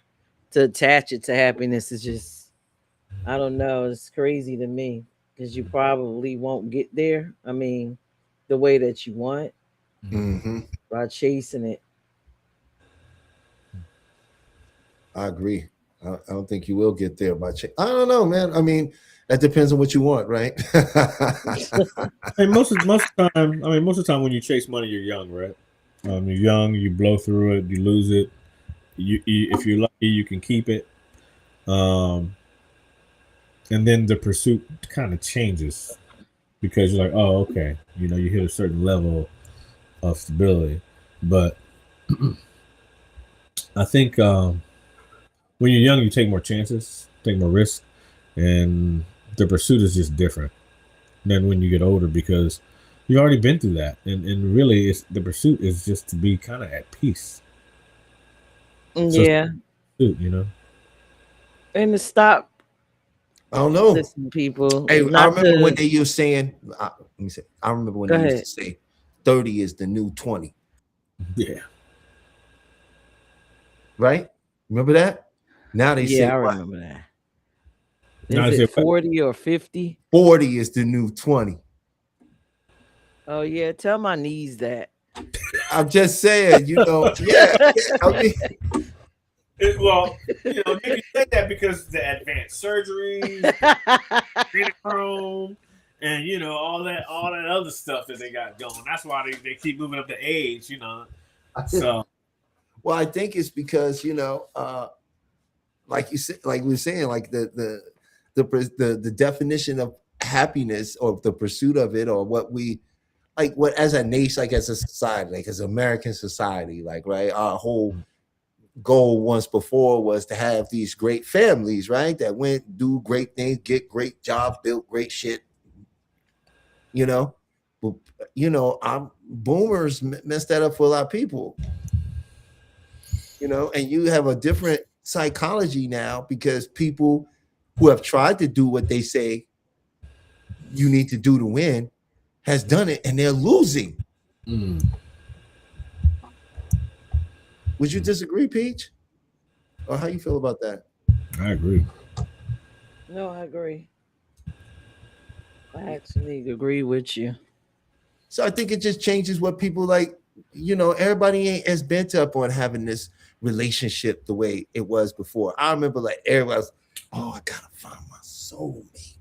To attach it to happiness is just, I don't know, it's crazy to me because you probably won't get there. I mean, the way that you want Hmm. by chasing it. I agree. I don't think you will get there by I don't know, man. I mean, that depends on what you want, right? And most of the time when you chase money, you're young, right? You're young, you blow through it, you lose it. If you're lucky, you can keep it. Um, and then the pursuit kind of changes because you're like, oh, okay, you hit a certain level of stability. But I think when you're young, you take more chances, take more risks, and the pursuit is just different than when you get older because you've already been through that. And really, the pursuit is just to be kind of at peace. So it's Yeah. a pursuit. And to stop I don't know. listening to people, Hey, I not remember when to they used saying, let me say, I remember when go they used to ahead. say 30 is the new 20, Yeah. right? Remember that? Now they Yeah, say I what? remember that. Now I Is say, it 40 or 50? 40 is the new 20. Oh yeah, tell my niece that. I'm just saying, yeah. I mean, well, they can say that because the advanced surgeries, adrenochrome, and all that other stuff that they got going. That's why they keep moving up the age. So well, I think it's because, like you said, like we were saying, like the definition of happiness or the pursuit of it, or what we like, what as a nation, like as a society, like as American society, like, right, our whole goal once before was to have these great families, right, that went do great things, get great jobs, built great shit, you know. But I'm boomers messed that up for a lot of people, and you have a different psychology now because people who have tried to do what they say you need to do to win has done it and they're losing. mm, Would you disagree, Peach? Or how you feel about that? I agree. No, I agree. I actually agree with you. So I think it just changes what people like. Everybody ain't as bent up on having this relationship the way it was before. I remember like everybody was, oh, I gotta find my soulmate.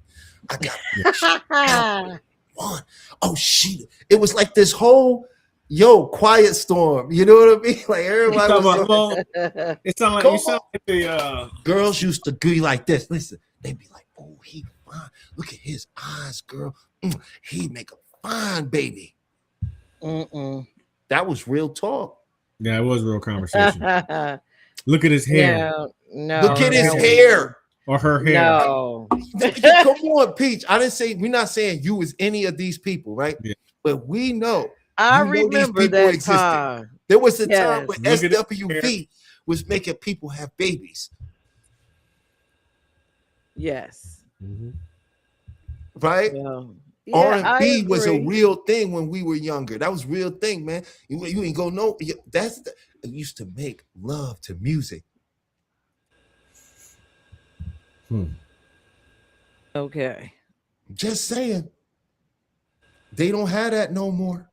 I gotta one. Oh shit. It was like this whole Yo, Quiet Storm. You know what I mean? Like You everybody talking was about, well, it sound like Come you sound on. like the girls used to be like this. Listen, they'd be like, "Oh, he fine. Look at his eyes, girl. He make a fine baby." Mm-mm. That was real talk. yeah, it was a real conversation. Look at his hair No, Look at his no. hair. or her hair. No. Come on, Peach. I didn't say we're not saying you was any of these people, right? Yeah. But we know I you know these remember people that existed. time. There was a time Yes. when Look at his SWV was making people have babies, Yes. Mhm. right? Yeah, I R&B was a agree. real thing when we were younger. That was a real thing, man. You ain't go no. That's the, it used to make love to music. Okay. Just saying, they don't have that no more.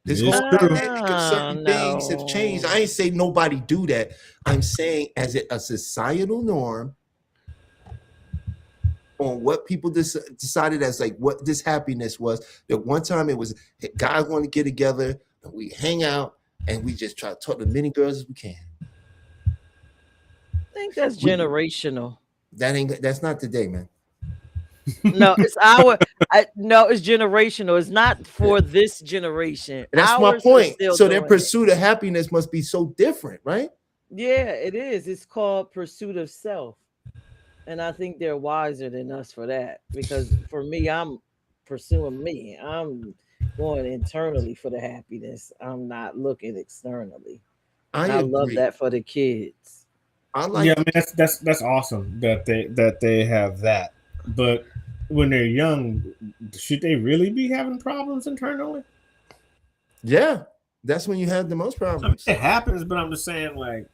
This It's whole true. dynamic of certain things have changed. I ain't say nobody do that. I'm saying as a societal norm on what people decided as like what this happiness was. That one time it was guys want to get together and we hang out and we just try to talk to as many girls as we can. I think that's generational. That's not today, man. No, it's no, it's generational. It's not for this generation. And that's my Ours are point. still So their doing it. pursuit of happiness must be so different, right? Yeah, it is. It's called pursuit of self. And I think they're wiser than us for that. Because for me, I'm pursuing me. I'm going internally for the happiness. I'm not looking externally. I love agree. that for the kids. I like Yeah, I mean that's awesome that they have that. But when they're young, should they really be having problems internally? Yeah, that's when you have the most I mean, problems. it happens, but I'm just saying, like,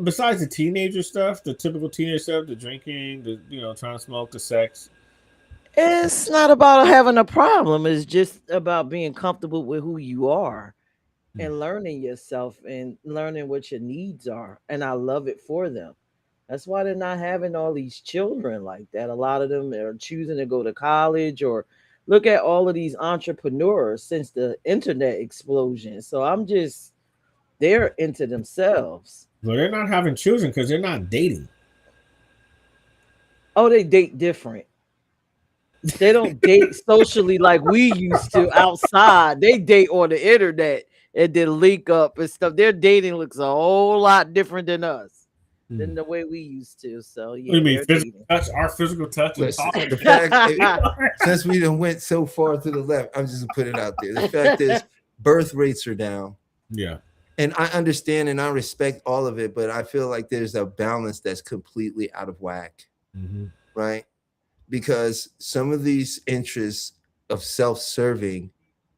besides the teenager stuff, the typical teenager stuff, the drinking, the trying to smoke, the sex. It's not about having a problem. It's just about being comfortable with who you are and learning yourself and learning what your needs are. And I love it for them. That's why they're not having all these children like that. A lot of them are choosing to go to college or look at all of these entrepreneurs since the internet explosion. So they're into themselves. Well, they're not having children because they're not dating. Oh, they date different. They don't date socially like we used to outside. They date on the internet and then link up and stuff. Their dating looks a whole lot different than us, than the way we used to. So yeah, What do you mean they're physical dating. touch? Our physical touch and Listen, talking. the fact since we done went so far to the left, I'm just gonna put it out there. The fact is, birth rates are down. Yeah. And I understand and I respect all of it, but I feel like there's a balance that's completely out of whack, right? Because some of these interests of self-serving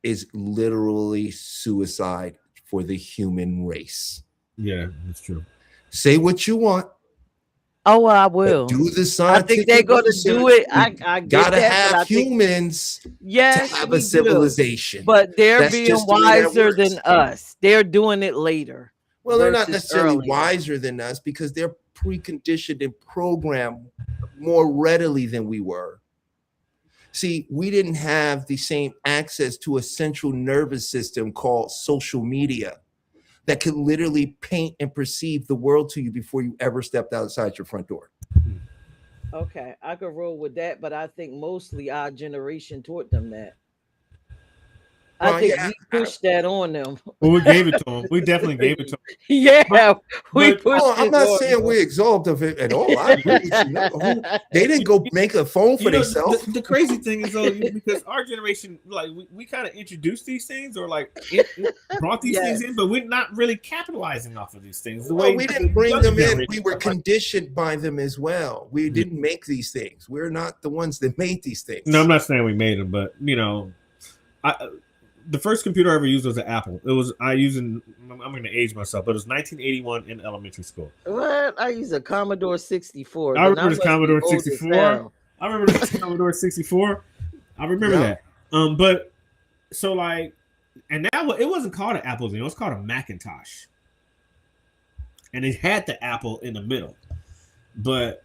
is literally suicide for the human race. Yeah, that's true. Say what you want. Oh, well, I will. Do the I scientific think they're going to research. do it. We I get gotta that, but I have think, humans yes, to have we a do. civilization. But they're That's being just the way that wiser works. than us. They're doing it later. Well, they're not versus necessarily earlier. wiser than us because they're preconditioned and programmed more readily than we were. See, we didn't have the same access to a central nervous system called social media that could literally paint and perceive the world to you before you ever stepped outside your front door. Okay, I could roll with that, but I think mostly our generation taught them that. Well, I think yeah, we pushed that on them. Well, we gave it to them. We definitely gave it to them. Yeah, we but- pushed Oh, I'm it not on saying them. we're exalted of it at all. I agree with you. No, they didn't go make a phone for themselves. The crazy thing is though, because our generation, like we kind of introduced these things or like brought these things in, but we're not really capitalizing off of these things. The Well, way we the didn't bring younger them in. generation We were does. conditioned by them as well. We didn't make these things. We're not the ones that made these things. No, I'm not saying we made them, but the first computer I ever used was an Apple. I'm going to age myself, but it was 1981 in elementary school. What? I use a Commodore 64. I then remember must this Commodore be old as 64. hell. I remember this Commodore 64. I remember Yeah. that. But so like, and now it wasn't called an Apple then. It was called a Macintosh, and it had the Apple in the middle. But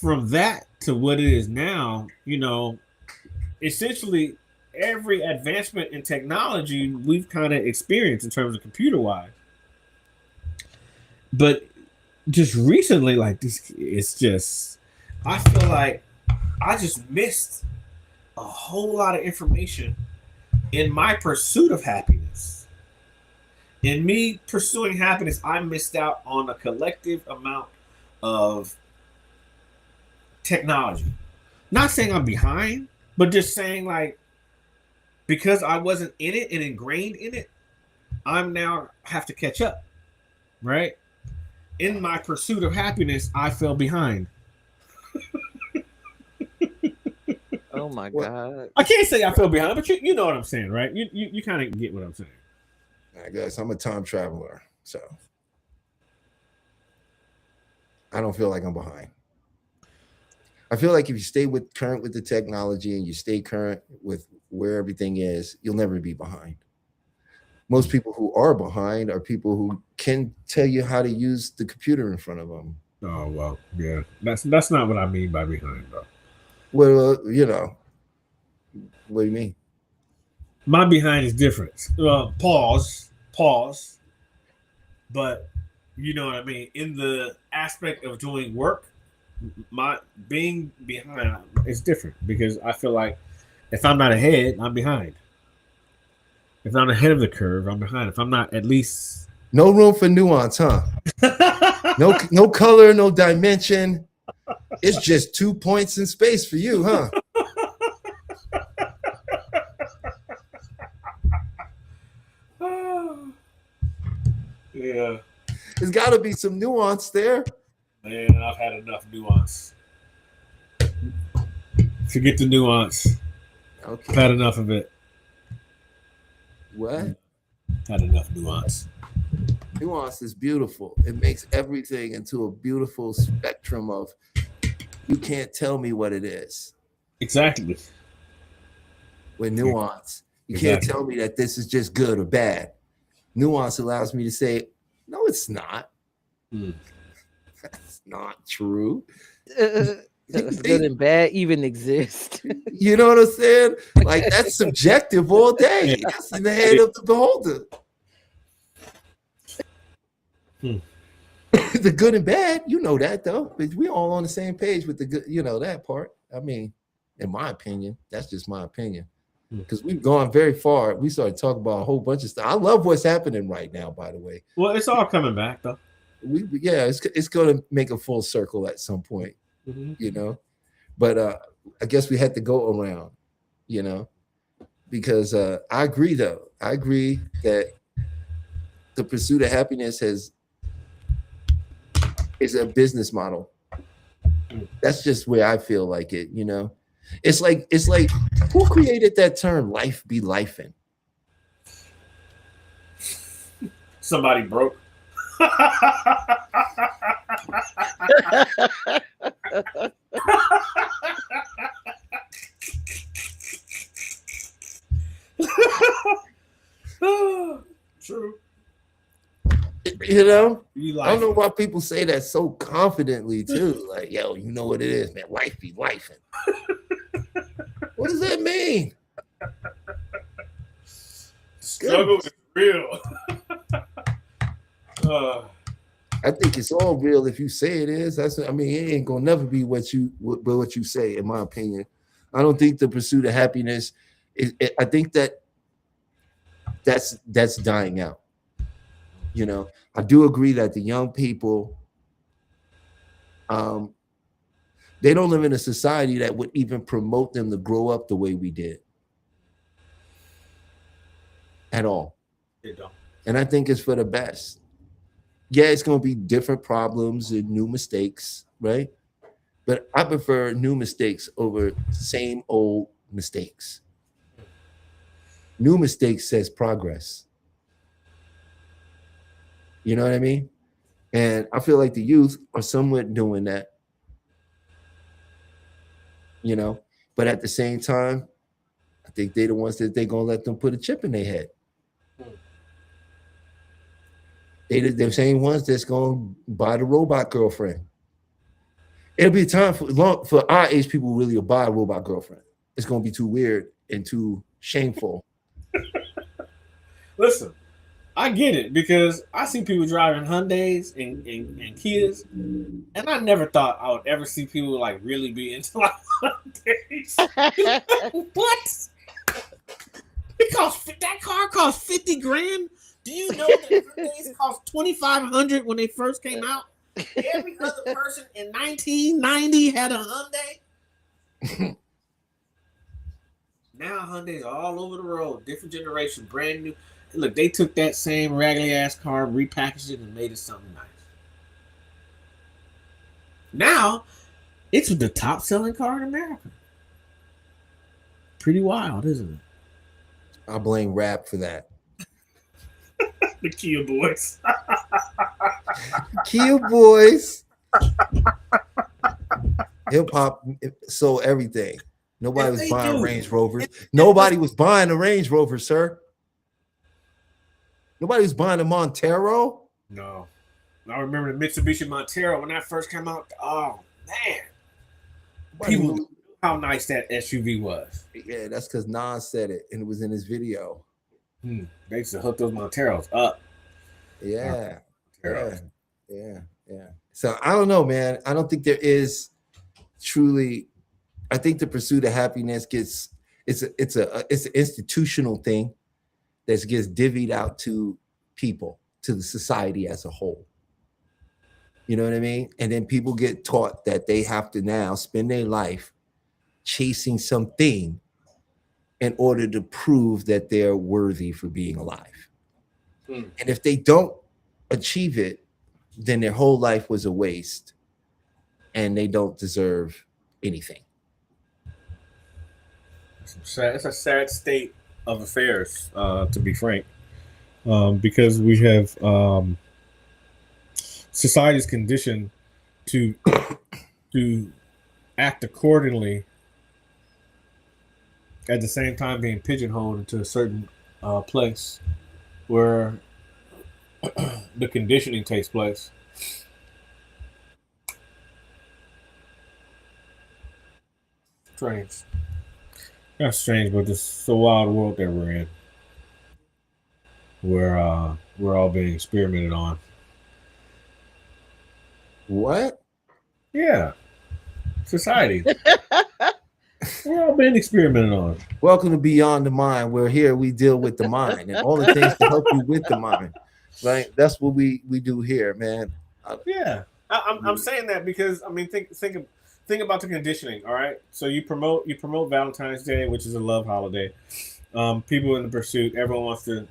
from that to what it is now, essentially every advancement in technology we've kind of experienced in terms of computer wise. But just recently, like this, it's just, I feel like I just missed a whole lot of information in my pursuit of happiness. In me pursuing happiness, I missed out on a collective amount of technology. Not saying I'm behind, but just saying like, because I wasn't in it and ingrained in it, I'm now have to catch up, right? In my pursuit of happiness, I fell behind. Oh my Well, God. I can't say I fell behind, but you know what I'm saying, right? You kind of get what I'm saying. I guess I'm a time traveler, so I don't feel like I'm behind. I feel like if you stay current with the technology and you stay current with where everything is, you'll never be behind. Most people who are behind are people who can tell you how to use the computer in front of them. Oh well, yeah. That's not what I mean by behind, though. Well, you know, what do you mean? My behind is different. Pause. But you know what I mean. In the aspect of doing work, my being behind is different because I feel like if I'm not ahead, I'm behind. If I'm ahead of the curve, I'm behind. If I'm not at least No room for nuance, huh? No color, no dimension. It's just 2 points in space for you, huh? Yeah. There's got to be some nuance there. Man, I've had enough nuance. Forget the nuance. Okay. I've had enough of it. What? Had enough nuance. Nuance is beautiful. It makes everything into a beautiful spectrum of you can't tell me what it is. Exactly. With nuance, you Exactly. can't tell me that this is just good or bad. Nuance allows me to say, no, it's not. That's not true. Does good and bad even exist? You know what I'm saying? Like that's subjective all day. That's in the head of the beholder. The good and bad, you know that though. But we all on the same page with the good, you know, that part. I mean, in my opinion, that's just my opinion. Because we've gone very far. We started talking about a whole bunch of stuff. I love what's happening right now, by the way. Well, it's all coming back though. It's going to make a full circle at some point, you know. But I guess we had to go around, you know, because I agree though. I agree that the pursuit of happiness is a business model. That's just where I feel like it, you know. It's like who created that term life be lifing? Somebody broke. True. You know, You I don't know why people say that so confidently too. Like, yo, you know what it is, man. Life be lifing. What does that mean? Struggle is real. I think it's all real if you say it is. I mean, it ain't gonna never be what you say, in my opinion. I don't think the pursuit of happiness I think that's dying out. You know, I do agree that the young people, they don't live in a society that would even promote them to grow up the way we did at all. They don't. And I think it's for the best. Yeah, it's going to be different problems and new mistakes, right? But I prefer new mistakes over same old mistakes. New mistakes says progress. You know what I mean? And I feel like the youth are somewhat doing that. You know, but at the same time, I think they're the ones that they're going to let them put a chip in their head. They're the same ones that's going to buy the robot girlfriend. It'll be a time for our age people really to buy a robot girlfriend. It's going to be too weird and too Shameful. Listen, I get it because I see people driving Hyundais and Kias, and I never thought I would ever see people like really be into like Hyundais. What? That car cost 50 grand. Do you know that Hyundais cost 2,500 when they first came out? Every other person in 1990 had a Hyundai. Now Hyundais are all over the road, different generation, brand new. Look, they took that same raggedy ass car, repackaged it, and made it something nice. Now, it's the top selling car in America. Pretty wild, isn't it? I blame rap for that. The Kia Boys. Kia Boys. Hip hop sold everything. Nobody was buying Range Rovers. Nobody was buying a Range Rover, sir. Nobody was buying a Montero. No. I remember the Mitsubishi Montero when that first came out. Oh, man. People knew how nice that SUV was. Yeah, that's because Nas said it, and it was in his video. They used to hook those Monteros up. Yeah. Yeah. So I don't know, man. I don't think there is truly. I think the pursuit of happiness it's an institutional thing that gets divvied out to people, to the society as a whole. You know what I mean? And then people get taught that they have to now spend their life chasing something in order to prove that they're worthy for being alive. And if they don't achieve it, then their whole life was a waste and they don't deserve anything. It's a sad state of affairs, to be frank, because we have society's conditioned to act accordingly, at the same time being pigeonholed into a certain place where the conditioning takes place. Strange. That's strange, but it's a wild world that we're in. We're all being experimented on. What? Yeah. Society. We're all being experimented on. Welcome to Beyond the Mind. We're here, we deal with the mind and all the things to help you with the mind. Right? That's what we do here, man. Yeah. I'm saying that because I mean think about the conditioning, all right? So you promote Valentine's Day, which is a love holiday. People in the pursuit, everyone wants to,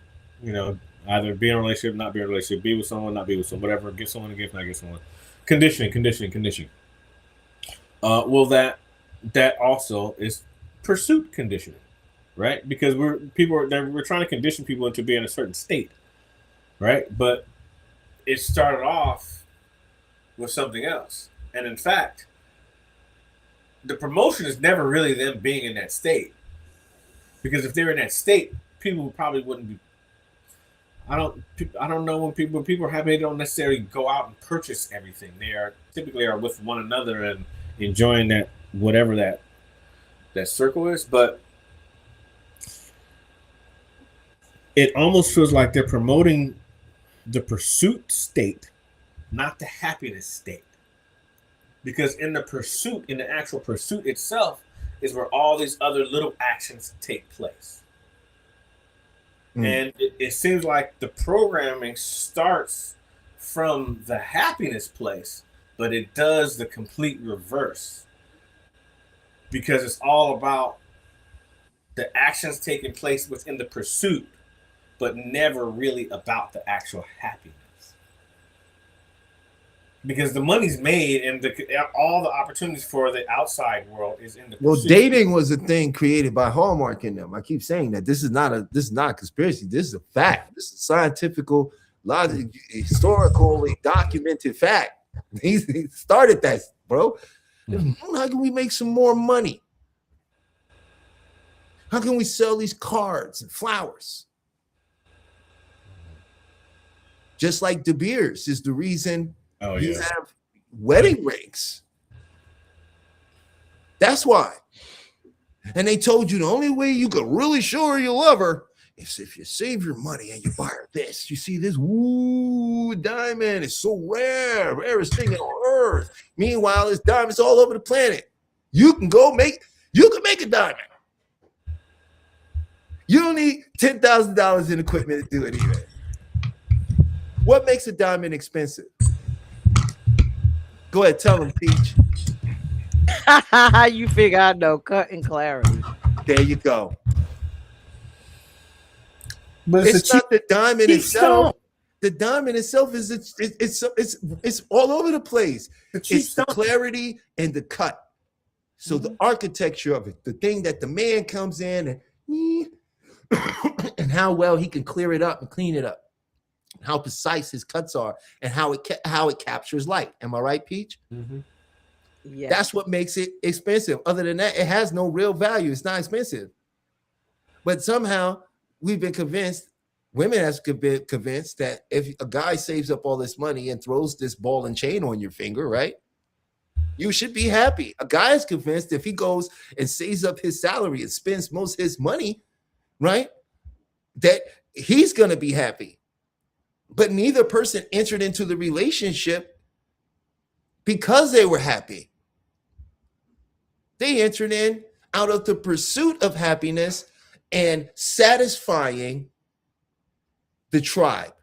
either be in a relationship, not be in a relationship, be with someone, not be with someone, whatever, give someone a gift, not give someone. Conditioning. Well, that also is pursuit conditioning, right? Because we're trying to condition people into being a certain state, right? But it started off with something else. And in fact, the promotion is never really them being in that state. Because if they're in that state, people probably wouldn't be. I don't know when people are happy, they don't necessarily go out and purchase everything. They are typically with one another and enjoying that whatever that circle is. But it almost feels like they're promoting the pursuit state, not the happiness state. Because in the actual pursuit itself is where all these other little actions take place. And it seems like the programming starts from the happiness place, but it does the complete reverse. Because it's all about the actions taking place within the pursuit, but never really about the actual happiness. Because the money's made and all the opportunities for the outside world is in the pursuit. Well, dating was a thing created by Hallmark in them. I keep saying that this is not a conspiracy. This is a fact. This is a scientific, historically documented fact. He started that, bro. How can we make some more money? How can we sell these cards and flowers? Just like De Beers is the reason you have wedding rings. That's why. And they told you the only way you could really show her you love her is if you save your money and you buy her this. You see this diamond is so rare, rarest thing on earth. Meanwhile, there's diamonds all over the planet. You can make a diamond. You don't need $10,000 in equipment to do it either. What makes a diamond expensive? Go ahead, tell them, Peach. You figure I know cut and clarity. There you go. But It's not the diamond cheap itself. stone. The diamond itself is it's all over the place. It's the clarity and the cut. So the architecture of it, the thing that the man comes in and how well he can clear it up and clean it up, how precise his cuts are, and how it captures light. Am I right, Peach? Mm-hmm. Yeah. That's what makes it expensive. Other than that, it has no real value. It's not expensive. But somehow we've been convinced, women have been convinced that if a guy saves up all this money and throws this ball and chain on your finger, right? You should be happy. A guy is convinced if he goes and saves up his salary and spends most of his money, right, that he's going to be happy. But neither person entered into the relationship because they were happy. They entered in out of the pursuit of happiness and satisfying the tribe,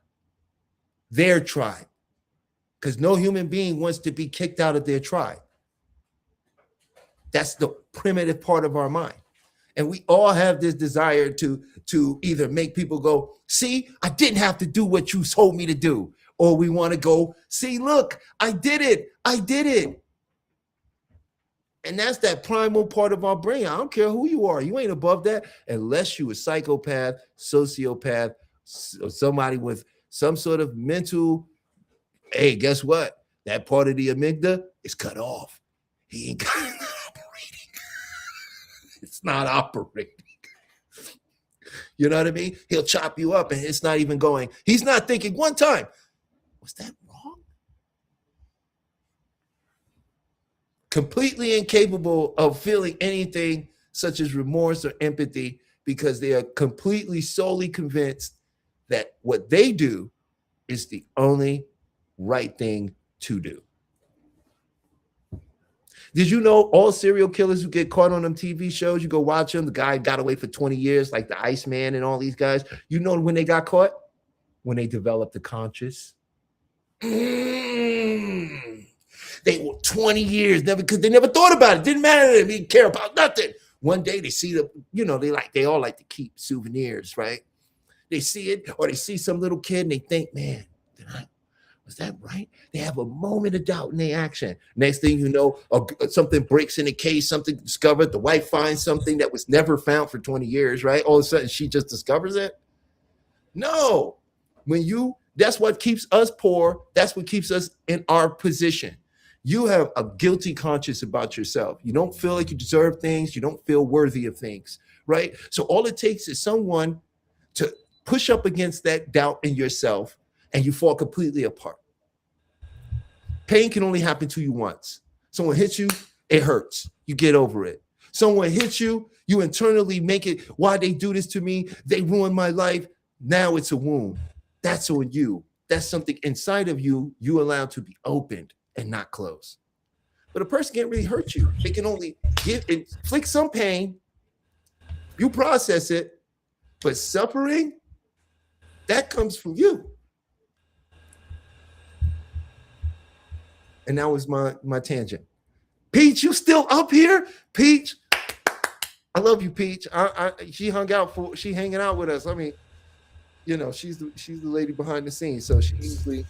their tribe, because no human being wants to be kicked out of their tribe. That's the primitive part of our mind. And we all have this desire to either make people go, see, I didn't have to do what you told me to do. Or we want to go, see, look, I did it. I did it. And that's that primal part of our brain. I don't care who you are. You ain't above that unless you a psychopath, sociopath, or somebody with some sort of mental, hey, guess what? That part of the amygdala is cut off. He ain't got it operating. It's not operating. You know what I mean? He'll chop you up and it's not even going. He's not thinking one time, was that wrong? Completely incapable of feeling anything such as remorse or empathy because they are completely solely convinced that what they do is the only right thing to do. Did you know all serial killers who get caught on them TV shows, you go watch them, the guy got away for 20 years, like the Iceman and all these guys, you know when they got caught? When they developed the conscious. They were 20 years, because they never thought about it. Didn't matter to them. They didn't care about nothing. One day they see they all like to keep souvenirs, right? They see it, or they see some little kid and they think, man, was that right? They have a moment of doubt in their action. Next thing you know, something breaks in the case, something discovered. The wife finds something that was never found for 20 years, right? All of a sudden, she just discovers it. No, that's what keeps us poor. That's what keeps us in our position. You have a guilty conscience about yourself. You don't feel like you deserve things. You don't feel worthy of things, right? So all it takes is someone to push up against that doubt in yourself, and you fall completely apart. Pain can only happen to you once. Someone hits you, it hurts. You get over it. Someone hits you, you internally make it, why they do this to me? They ruined my life. Now it's a wound. That's on you. That's something inside of you allow to be opened and not closed. But a person can't really hurt you. They can only inflict some pain. You process it, but suffering, that comes from you. And that was my tangent. Peach, you still up here? Peach, I love you, Peach. She hanging out with us. I mean, she's the lady behind the scenes, so she usually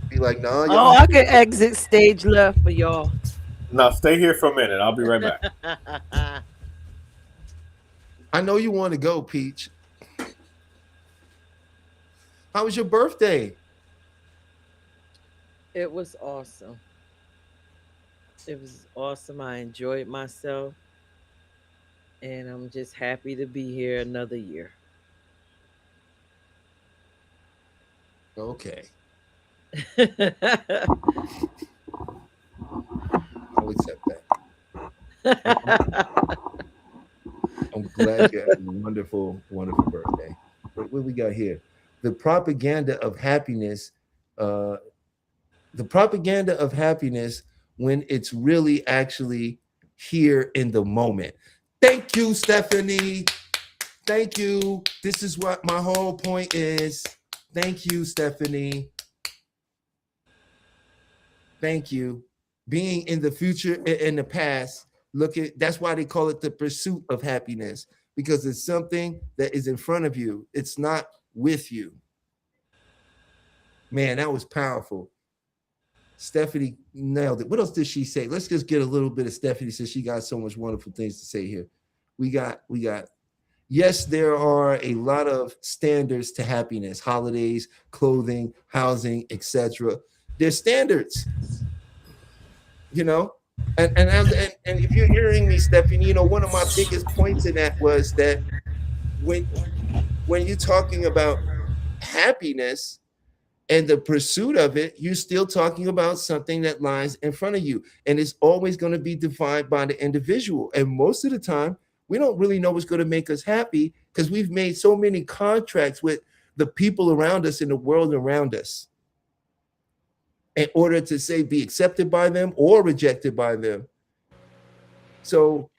be like, "No, Oh, I can exit stage left for y'all. No, stay here for a minute. I'll be right back. I know you want to go, Peach. How was your birthday? It was awesome. It was awesome. I enjoyed myself. And I'm just happy to be here another year. Okay, I'll accept that. I'm glad you had a wonderful, wonderful birthday. What we got here? The propaganda of happiness. Uh, the propaganda of happiness when it's really actually here in the moment. Thank you, Stephanie. Thank you. This is what my whole point is. Thank you, Stephanie. Thank you. Being in the future and in the past, look at that's why they call it the pursuit of happiness, because it's something that is in front of you. It's not with you. Man, that was powerful. Stephanie nailed it. What else did she say? Let's just get a little bit of Stephanie since she got so much wonderful things to say here. We got, yes, there are a lot of standards to happiness, holidays, clothing, housing, etc. There's standards, you know. And if you're hearing me, Stephanie, you know, one of my biggest points in that was that when you're talking about happiness and the pursuit of it, you're still talking about something that lies in front of you. And it's always going to be defined by the individual. And most of the time, we don't really know what's going to make us happy because we've made so many contracts with the people around us in the world around us in order to say be accepted by them or rejected by them. So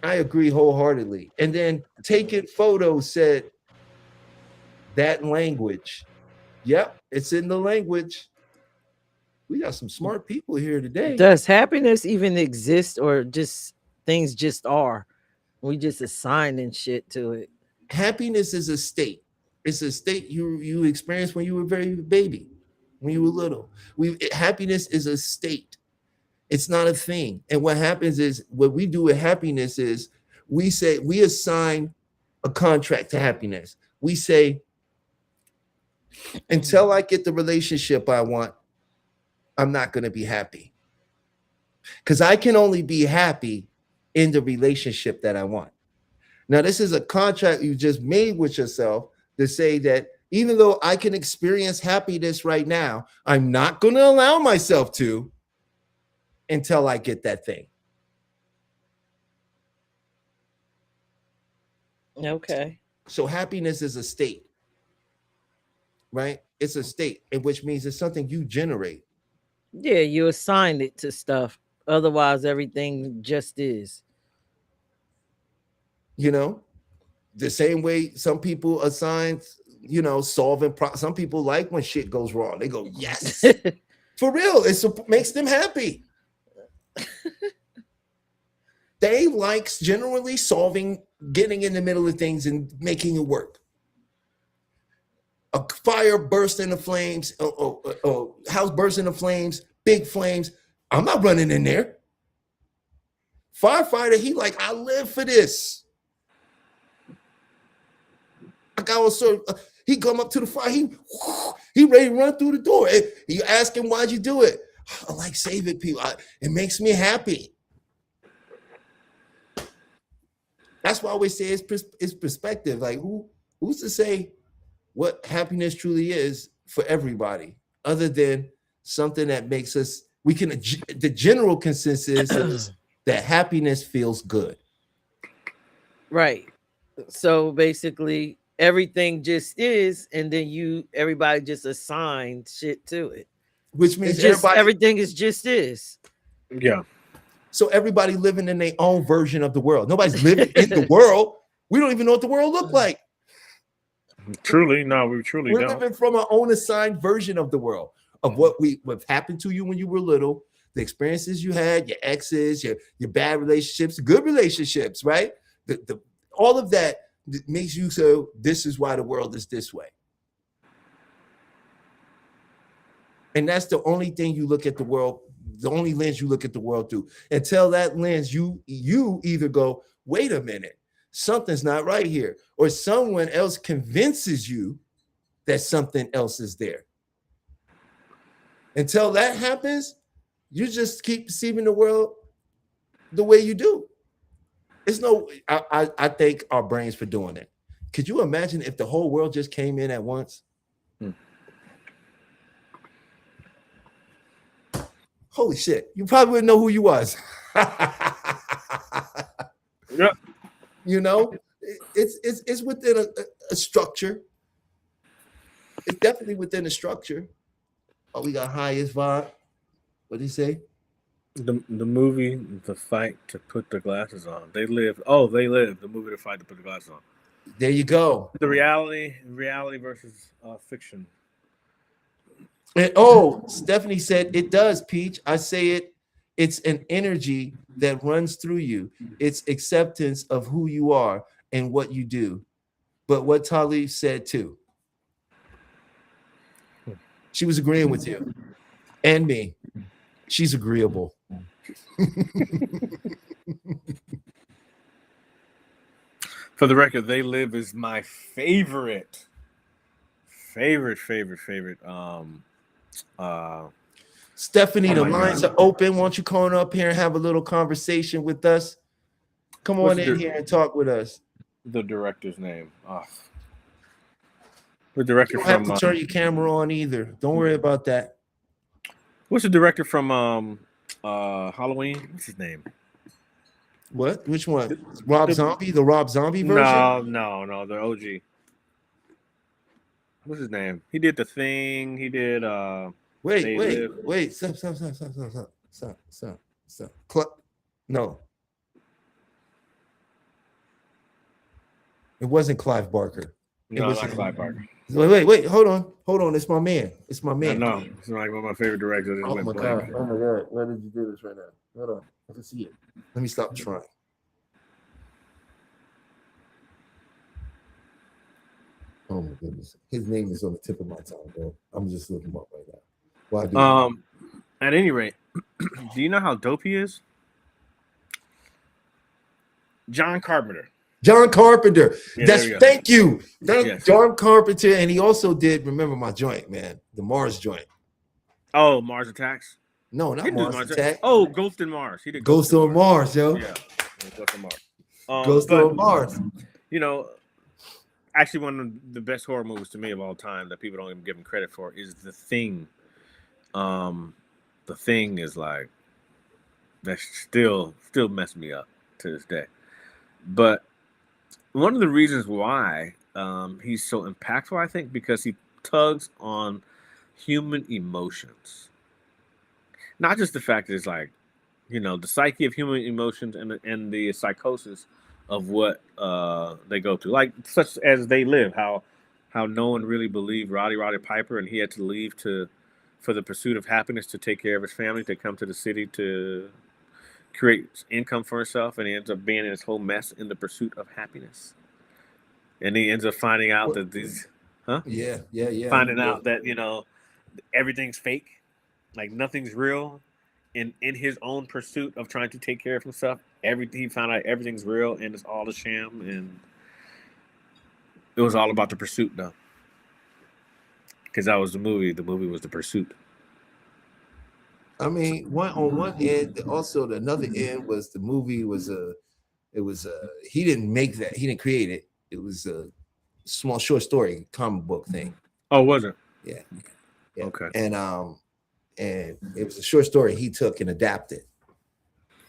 I agree wholeheartedly. And then taking photos said that language. Yep, it's in the language. We got some smart people here today. Does happiness even exist, or just things just are? We just assigning shit to it. Happiness is a state. It's a state you experienced when you were very baby, when you were little. Happiness is a state. It's not a thing. And what happens is what we do with happiness is we assign a contract to happiness. We say, until I get the relationship I want, I'm not going to be happy. Because I can only be happy in the relationship that I want. Now, this is a contract you just made with yourself to say that even though I can experience happiness right now, I'm not going to allow myself to until I get that thing. Okay. So happiness is a state, right? It's a state, which means it's something you generate. Yeah, you assigned it to stuff. Otherwise, everything just is. You know, the same way some people assign, you know, solving some people like when shit goes wrong. They go, yes. For real. It makes them happy. They like generally solving, getting in the middle of things and making it work. A fire burst into flames, house burst into flames, big flames. I'm not running in there. Firefighter, he like, I live for this. I got also, he come up to the fire, he ready to run through the door. You ask him, why'd you do it? I like saving people. It makes me happy. That's why I always say it's perspective. Like who's to say what happiness truly is for everybody, other than something that makes us, the general consensus is that happiness feels good. Right. So basically everything just is, and then everybody just assigned shit to it. Which means everything is just is. Yeah. So everybody living in their own version of the world. Nobody's living in the world. We don't even know what the world look like. Truly, no, we truly We're don't. living from our own assigned version of the world, of what happened to you when you were little, the experiences you had, your exes, your bad relationships, good relationships, right? All of that makes you so this is why the world is this way. And that's the only thing you look at the world, the only lens you look at the world through. Until that lens, you either go, wait a minute, something's not right here, or someone else convinces you that something else is there. Until that happens, you just keep perceiving the world the way you do. I thank our brains for doing it. Could you imagine if the whole world just came in at once? Holy shit, you probably wouldn't know who you was. Yep. You know, it's within a structure. It's definitely within a structure. Oh, we got highest vibe. What did he say? The movie, The Fight to Put the Glasses On. They live. Oh, They Live. The movie, The Fight to Put the Glasses On. There you go. The reality versus fiction. And, oh, Stephanie said it does, Peach. I say it. It's an energy that runs through you. It's acceptance of who you are and what you do. But what Talib said too. She was agreeing with you and me. She's agreeable. For the record, They Live is my favorite. Stephanie, the my lines God. are open. Why don't you come on up here and have a little conversation with us? Come on What's in the- here and talk with us. The director's name. The You director don't have from to turn your camera on either. Don't worry about that. what's the director from Halloween? What's his name? What? Which one? Rob the- Zombie? The Rob Zombie version? No, the OG. What's his name? He did The Thing. He did They Wait. Live. Stop. No. It wasn't Clive Barker. No, was- not Clive Barker. Wait. Hold on. It's my man. I know. It's like one of my favorite directors. Oh my god. Why did you do this right now? Hold on. I can see it. Let me stop trying. Oh my goodness. His name is on the tip of my tongue, bro. I'm just looking him up right now. Why do At any rate, do you know how dope he is? John Carpenter. John Carpenter. Yeah, there we go. Thank you. Yes. John Carpenter. And he also did, remember my joint, man. The Mars joint. Oh, Mars Attacks. No, He not did Mars Mars Attack. Oh, Ghost in Mars. He did Ghost in on Mars, yo. Yeah, Ghost on Mars. Ghost but, on Mars. You know, actually, one of the best horror movies to me of all time that people don't even give him credit for is The Thing. The Thing is like that's still messing me up to this day. But one of the reasons why he's so impactful, I think, because he tugs on human emotions. Not just the fact that it's like, the psyche of human emotions and the psychosis of what they go through, like such as They Live, how no one really believed Roddy Piper, and he had to leave for the pursuit of happiness to take care of his family, to come to the city to create income for himself, and he ends up being in this whole mess in the pursuit of happiness. And he ends up finding out that these, Yeah. finding out that everything's fake, like nothing's real. In his own pursuit of trying to take care of himself, he found out everything's real and it's all a sham, and it was all about the pursuit, though. Because that was the movie. The movie was The Pursuit. I mean, on one end, also the another end was the movie he didn't make that, he didn't create it. It was a small short story comic book thing. Oh, was it? Yeah. Okay. And it was a short story he took and adapted.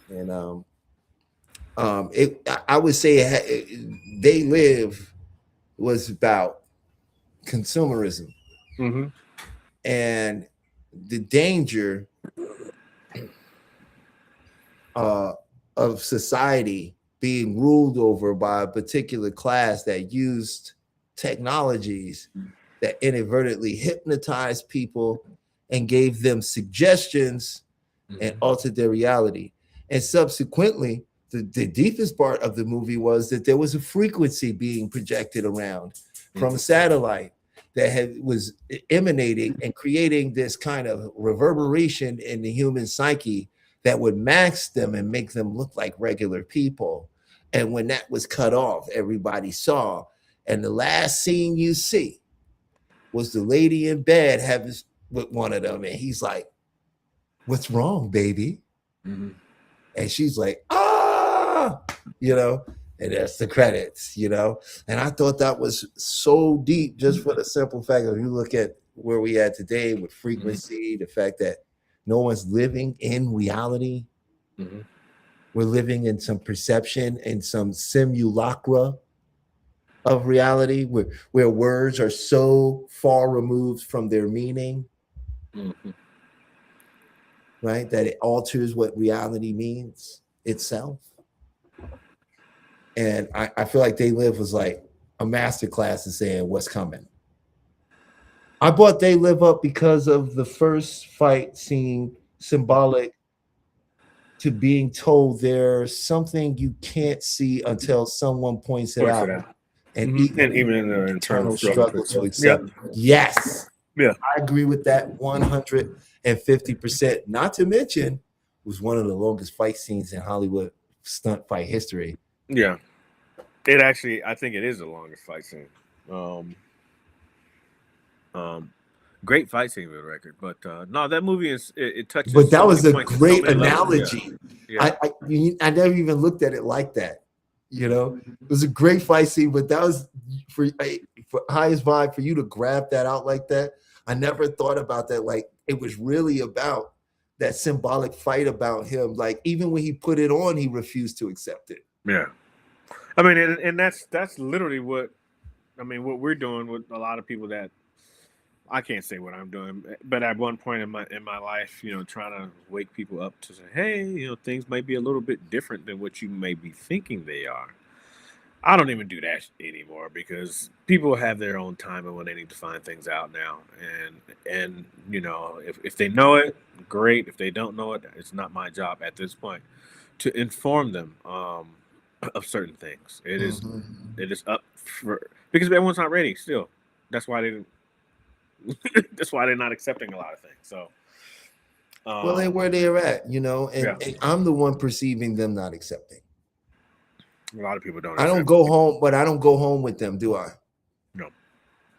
And I would say They Live was about consumerism Mm-hmm. and the danger of society being ruled over by a particular class that used technologies that inadvertently hypnotized people and gave them suggestions and altered their reality. And subsequently, the deepest part of the movie was that there was a frequency being projected around from a satellite that was emanating and creating this kind of reverberation in the human psyche that would mask them and make them look like regular people. And when that was cut off, everybody saw. And the last scene you see was the lady in bed having with one of them. And he's like, "What's wrong, baby?" Mm-hmm. And she's like, "Ah," and that's the credits, And I thought that was so deep just for the simple fact that you look at where we at today with frequency, the fact that no one's living in reality. Mm-hmm. We're living in some perception and some simulacra of reality where words are so far removed from their meaning, right? That it alters what reality means itself. And I feel like They Live was like a masterclass in saying what's coming. I brought They Live up because of the first fight scene symbolic to being told there's something you can't see until someone points it out. And even in their internal struggle to accept. Yes. Yeah. I agree with that 150%. Not to mention, it was one of the longest fight scenes in Hollywood stunt fight history. Yeah. It actually, I think it is the longest fight scene. Great fight scene for the record, but no, that movie is it touches. But that so was many a points at so great many levels. analogy. Yeah. I never even looked at it like that. You know, it was a great fight scene, but that was for highest vibe for you to grab that out like that. I never thought about that. Like it was really about that symbolic fight about him. Like even when he put it on, he refused to accept it. Yeah, I mean, and that's literally what what we're doing with a lot of people that I can't say what I'm doing, but at one point in my life, trying to wake people up to say, hey, things might be a little bit different than what you may be thinking they are. I don't even do that anymore because people have their own time and when they need to find things out now. And if they know it, great. If they don't know it, it's not my job at this point to inform them of certain things. It is up for because everyone's not ready still. That's why that's why they're not accepting a lot of things. So well, they're where they're at, and I'm the one perceiving them not accepting. A lot of people don't. I don't go home, but I don't go home with them, do I? No.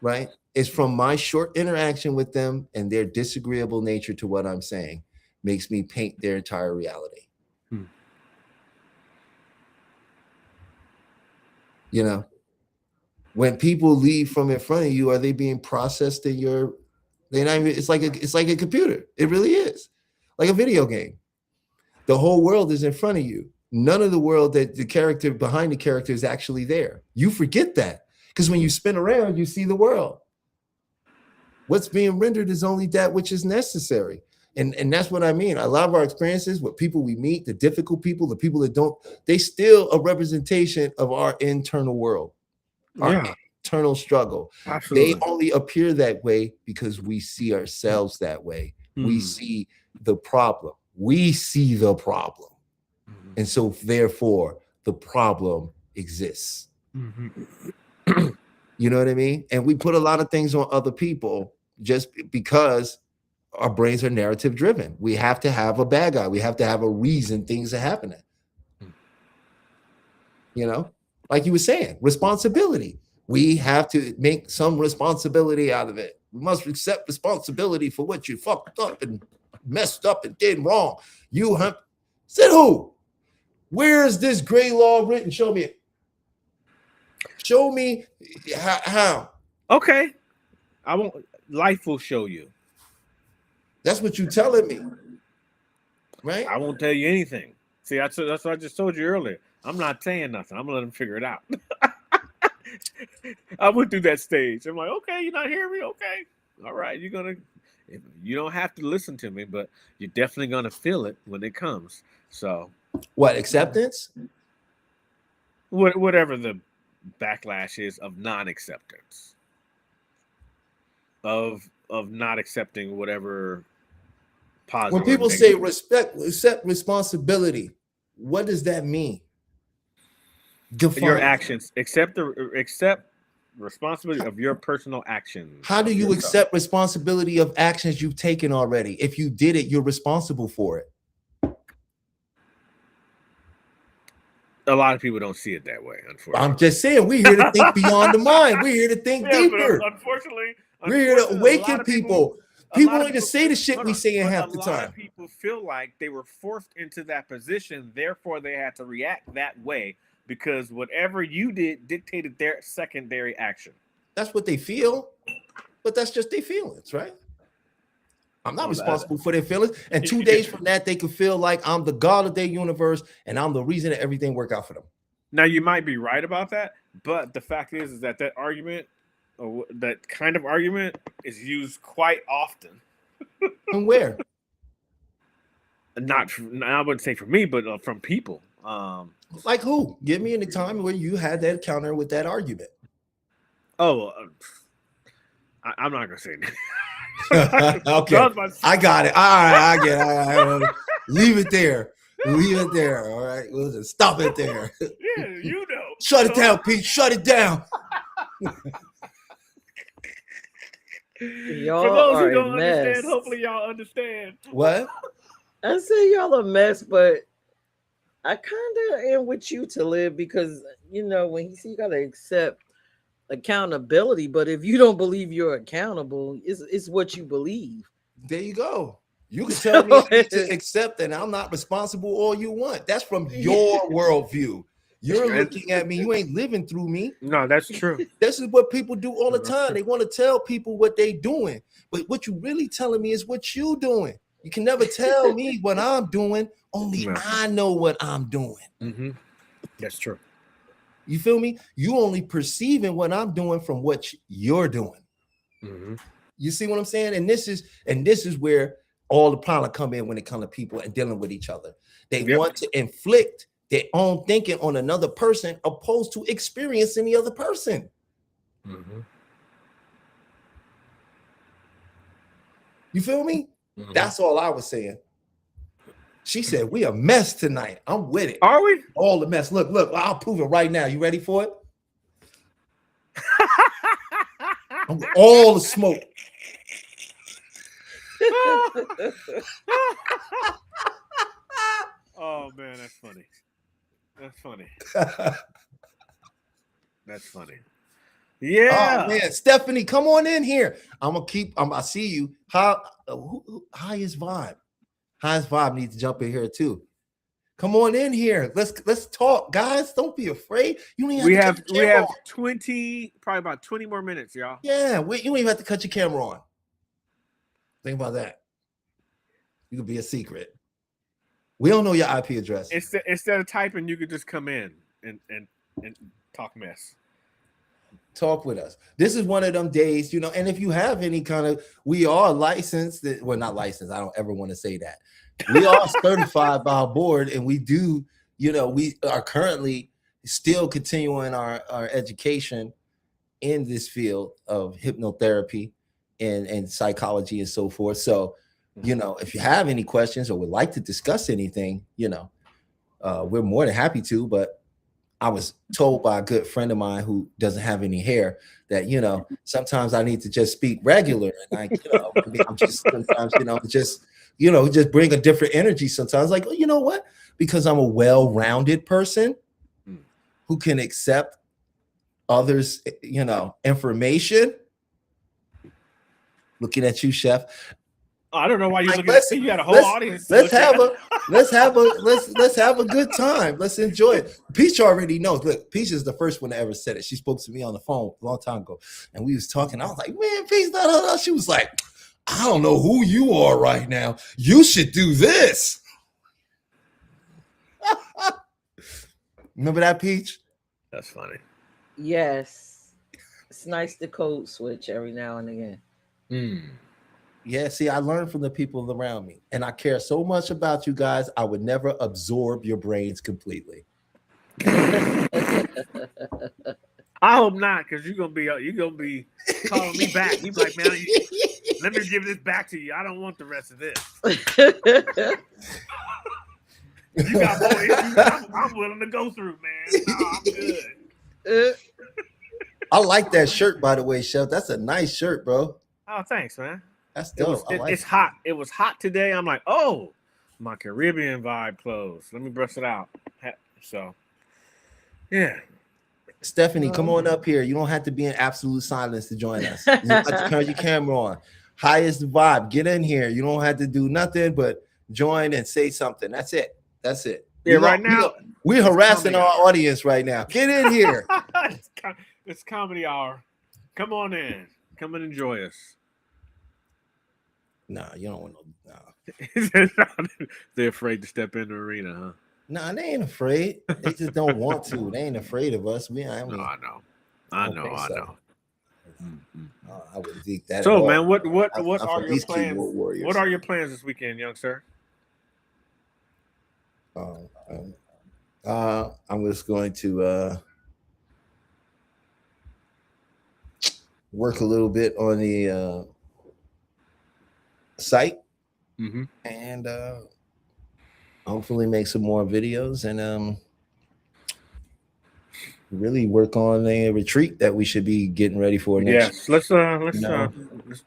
Right? It's from my short interaction with them and their disagreeable nature to what I'm saying makes me paint their entire reality. When people leave from in front of you, are they being processed in your? It's like a computer. It really is, like a video game. The whole world is in front of you. None of the world that the character behind the character is actually there. You forget that because when you spin around, you see the world. What's being rendered is only that which is necessary. And that's what I mean. A lot of our experiences with people we meet, the difficult people, the people that don't, they still a representation of our internal world, our internal struggle. Absolutely. They only appear that way because we see ourselves that way. We see the problem. We see the problem. And so therefore the problem exists. You know what I mean? And we put a lot of things on other people just because our brains are narrative driven. We have to have a bad guy. We have to have a reason things are happening. Like you were saying, responsibility. We have to make some responsibility out of it. We must accept responsibility for what you fucked up and messed up and did wrong. You have said who? Where is this gray law written? Show me it. Show me how. Okay. I won't. Life will show you. That's what you're telling me. Right? I won't tell you anything. See, that's what I just told you earlier. I'm not saying nothing. I'm going to let them figure it out. I went through that stage. I'm like, okay, you're not hearing me? Okay. All right. You don't have to listen to me, but you're definitely going to feel it when it comes. So. What, acceptance? Whatever the backlash is of non-acceptance. Of not accepting whatever positive. When people say accept responsibility, what does that mean? Define your actions. Accept responsibility of your personal actions. How do you accept responsibility of actions you've taken already? If you did it, you're responsible for it. A lot of people don't see it that way, unfortunately. I'm just saying, we're here to think beyond the mind. We're here to think deeper. Unfortunately, we're here to awaken people. People don't even say the shit we say in half the time. A lot of people feel like they were forced into that position, therefore they had to react that way because whatever you did dictated their secondary action. That's what they feel, but that's just their feelings, right? I'm not Oh, that- responsible for their feelings. And 2 days from that, they can feel like I'm the God of their universe and I'm the reason that everything worked out for them. Now you might be right about that, but the fact is that argument, or that kind of argument, is used quite often. And where? Not, I wouldn't say for me, but from people. Like who? Give me any time where you had that counter with that argument. Oh, I'm not gonna say that. Okay, I got it. All right, I get it. All right. Leave it there. Leave it there. All right, we'll just stop it there. Yeah, you know. Shut it down, Pete. Shut it down. Y'all For those are who don't a mess. understand, hopefully y'all understand. What? I say y'all a mess, but I kind of am with you to live because when you see you gotta accept accountability. But if you don't believe you're accountable, it's what you believe. There you go. You can tell me to accept that I'm not responsible all you want. That's from your worldview. You're looking at me. You ain't living through me. No, that's true. This is what people do all the time. They want to tell people what they doing. But what you really telling me is what you doing. You can never tell me what I'm doing. Only I know what I'm doing. Mm-hmm. That's true. You feel me? You only perceiving what I'm doing from what you're doing. Mm-hmm. You see what I'm saying? And this is where all the problem come in when it comes to people and dealing with each other. They want to inflict their own thinking on another person opposed to experiencing the other person. Mm-hmm. You feel me? Mm-hmm. That's all I was saying. She said, we a mess tonight. I'm with it. Are we? All the mess. Look, I'll prove it right now. You ready for it? I'm with all the smoke. Oh man, that's funny. That's funny. That's funny. Yeah. Oh man, Stephanie, come on in here. I see you. Highest vibe. Highest vibe needs to jump in here too. Come on in here. Let's talk, guys. Don't be afraid. You don't we have have 20, probably about 20 more minutes, y'all. Yeah, you don't even have to cut your camera on. Think about that. You could be a secret. We don't know your IP address. Instead of typing, you could just come in and talk mess. Talk with us. This is one of them days, and if you have any kind of, we are licensed, well, not licensed. I don't ever want to say that. We are certified by our board, and we do, we are currently still continuing our education in this field of hypnotherapy and psychology and so forth. So, if you have any questions or would like to discuss anything, we're more than happy to. But I was told by a good friend of mine who doesn't have any hair that, sometimes I need to just speak regular. And I'm just sometimes, just bring a different energy sometimes. Like, you know what? Because I'm a well-rounded person who can accept others, information. Looking at you, Chef. I don't know why you're looking at me. You got a whole audience. Let's have a good time. Let's enjoy it. Peach already knows. Look, Peach is the first one that ever said it. She spoke to me on the phone a long time ago, and we was talking. I was like, "Man, Peach." She was like, "I don't know who you are right now. You should do this." Remember that, Peach? That's funny. Yes, it's nice to code switch every now and again. Yeah, see, I learned from the people around me, and I care so much about you guys. I would never absorb your brains completely. I hope not, because you're gonna be calling me back. You be like, man, let me give this back to you. I don't want the rest of this. You got more issues I'm willing to go through, man. No, I'm good. I like that shirt, by the way, Chef. That's a nice shirt, bro. Oh, thanks, man. That's dope. It's hot. It was hot today. I'm like, oh, my Caribbean vibe clothes. Let me brush it out. So, yeah. Stephanie, come on up here. You don't have to be in absolute silence to join us. You have to turn your camera on. Highest vibe. Get in here. You don't have to do nothing but join and say something. That's it. That's it. Yeah, right now we're harassing our audience right now. Get in here. It's comedy hour. Come on in. Come and enjoy us. Nah, you don't want no. Nah. They're afraid to step in the arena, huh? Nah, they ain't afraid. They just don't want to. They ain't afraid of us. I No, mean, I know. I I don't know. think I so. know. I wouldn't think that. So, at all. man, what I'm are from your these plans? keyboard warriors. What are your plans this weekend, young sir? I'm just going to work a little bit on the site Mm-hmm. and hopefully make some more videos and really work on a retreat that we should be getting ready for next year. Yes, let's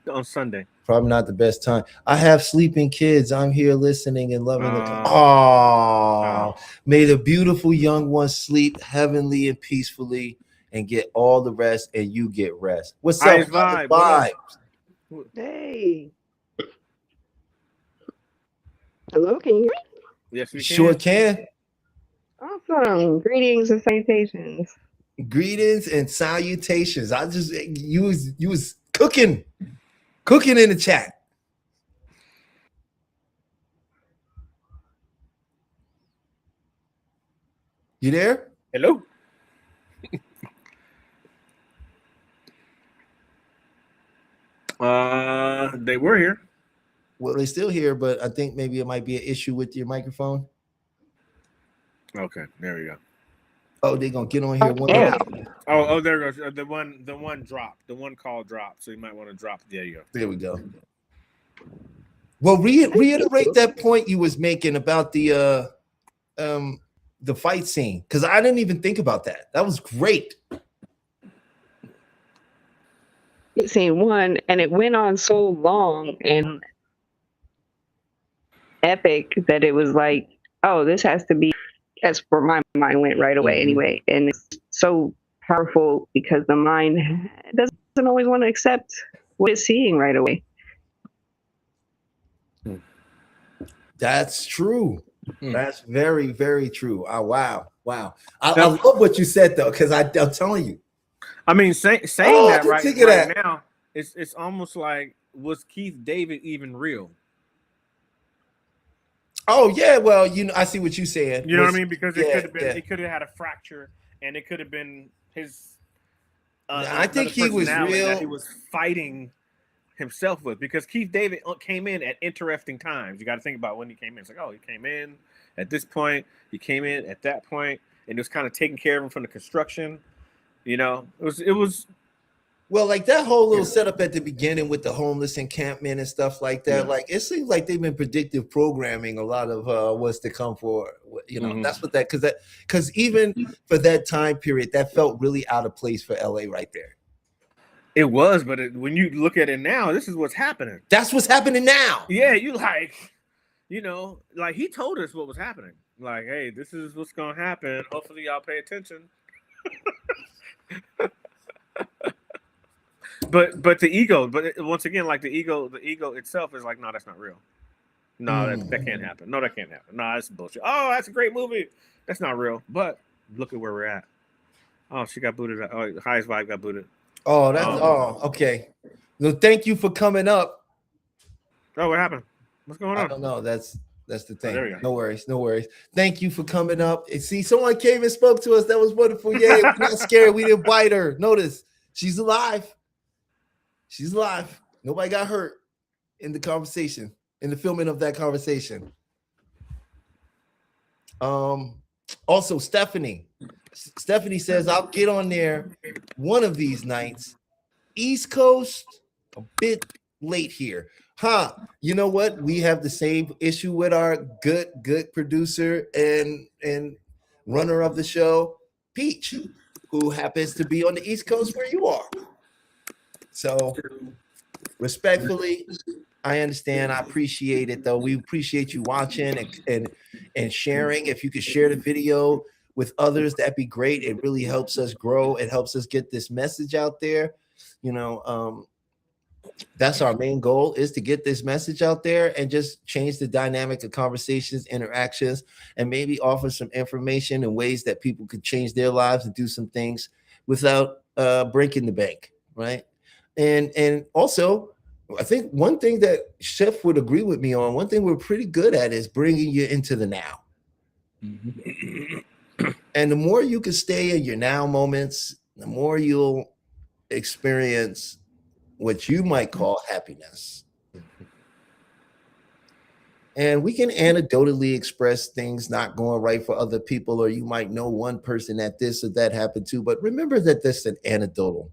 on Sunday. Probably not the best time. I have sleeping kids. I'm here listening and loving the. May the beautiful young ones sleep heavenly and peacefully and get all the rest, and you get rest. What's Highest up, vibe, what Vibes? Hey. Hello, can you hear me? Yes, we Sure can. can. Awesome. Greetings and salutations. Greetings and salutations. I just you was cooking in the chat. You there? Hello. They were here. Well, they're still here, but I think maybe it might be an issue with your microphone. Okay, there we go. Oh, they're gonna get on here. Yeah. Oh, there goes the one dropped. The one call dropped. So you might want to drop. There you go. There we go. Well, reiterate that point you was making about the fight scene, because I didn't even think about that. That was great. Scene one, and it went on so long and epic that it was like, oh, this has to be. That's where my mind went right away anyway. And it's so powerful because the mind doesn't always want to accept what it's seeing right away. That's true. That's very, very true. Oh, wow. I love what you said though, because I'm telling you. I mean, saying that right now, it's almost like, was Keith David even real? Oh yeah, well, I see what you're saying. You know what I mean? Because it could have been, it could have had a fracture, and it could have been his. I think he was real. That he was fighting himself with, because Keith David came in at interesting times. You got to think about when he came in. It's like, oh, he came in at this point, he came in at that point, and it was kind of taking care of him from the construction. You know, it was. Well, like that whole little setup at the beginning with the homeless encampment and stuff like that, like it seems like they've been predictive programming a lot of what's to come for. That's what because even for that time period, that felt really out of place for LA right there. It was, but when you look at it now, this is what's happening. That's what's happening now. Yeah, like he told us what was happening. Like, hey, this is what's gonna happen. Hopefully, y'all pay attention. But the ego, once again, like the ego itself is like, no, that's not real. No, that can't happen. No, that can't happen. No, that's bullshit. Oh, that's a great movie. That's not real. But look at where we're at. Oh, she got booted. Oh, Highest Vibe got booted. Oh, that's okay. Well, thank you for coming up. Oh, what happened? What's going on? I don't know. That's the thing. There we go. No worries. Thank you for coming up. And see, someone came and spoke to us. That was wonderful. Yeah, we're not scared. We didn't bite her. Notice she's alive. She's alive. Nobody got hurt in the conversation, in the filming of that conversation. Also, Stephanie says, I'll get on there one of these nights. East Coast, a bit late here. You know what? We have the same issue with our good producer and runner of the show, Peach, who happens to be on the East Coast where you are. So respectfully, I understand. I appreciate it, though. We appreciate you watching and sharing. If you could share the video with others, that'd be great. It really helps us grow. It helps us get this message out there. That's our main goal, is to get this message out there and just change the dynamic of conversations, interactions, and maybe offer some information and ways that people could change their lives and do some things without breaking the bank, right? And also I think one thing that Chef would agree with me on, one thing we're pretty good at is bringing you into the now. And the more you can stay in your now moments, the more you'll experience what you might call happiness. And we can anecdotally express things not going right for other people, or you might know one person that this or that happened to, but remember that that's an anecdotal.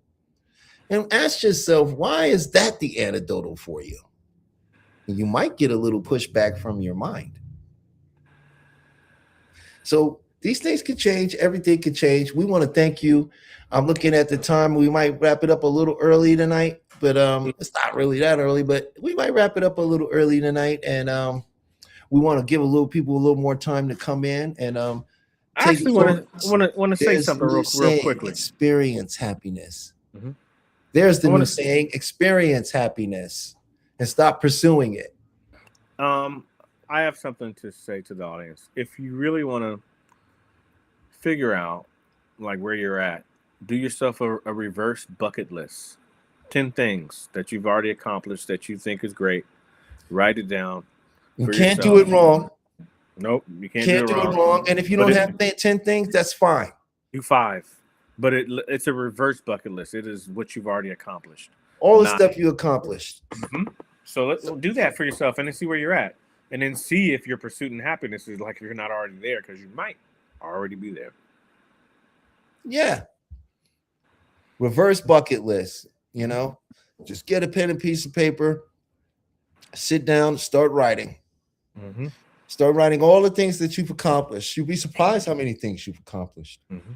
And ask yourself, why is that the anecdotal for you? And you might get a little pushback from your mind. So these things could change. Everything could change. We want to thank you. I'm looking at the time. We might wrap it up a little early tonight, but it's not really that early, but we might wrap it up a little early tonight. And we want to give people a little more time to come in and I actually want to say something real quickly. Experience happiness. Mhm. There's the new saying, experience happiness and stop pursuing it. I have something to say to the audience. If you really want to figure out like where you're at, do yourself a reverse bucket list. 10 things that you've already accomplished that you think is great. Write it down. You can't do it wrong. Nope, you can't do it wrong. And if you don't have 10 things, that's fine. Do 5. But it's a reverse bucket list. It is what you've already accomplished. All the stuff you accomplished. Mm-hmm. So let's do that for yourself and then see where you're at. And then see if your pursuit and happiness is like if you're not already there, because you might already be there. Yeah. Reverse bucket list, you know, just get a pen and piece of paper, sit down, start writing. Mm-hmm. Start writing all the things that you've accomplished. You'll be surprised how many things you've accomplished. Mm-hmm.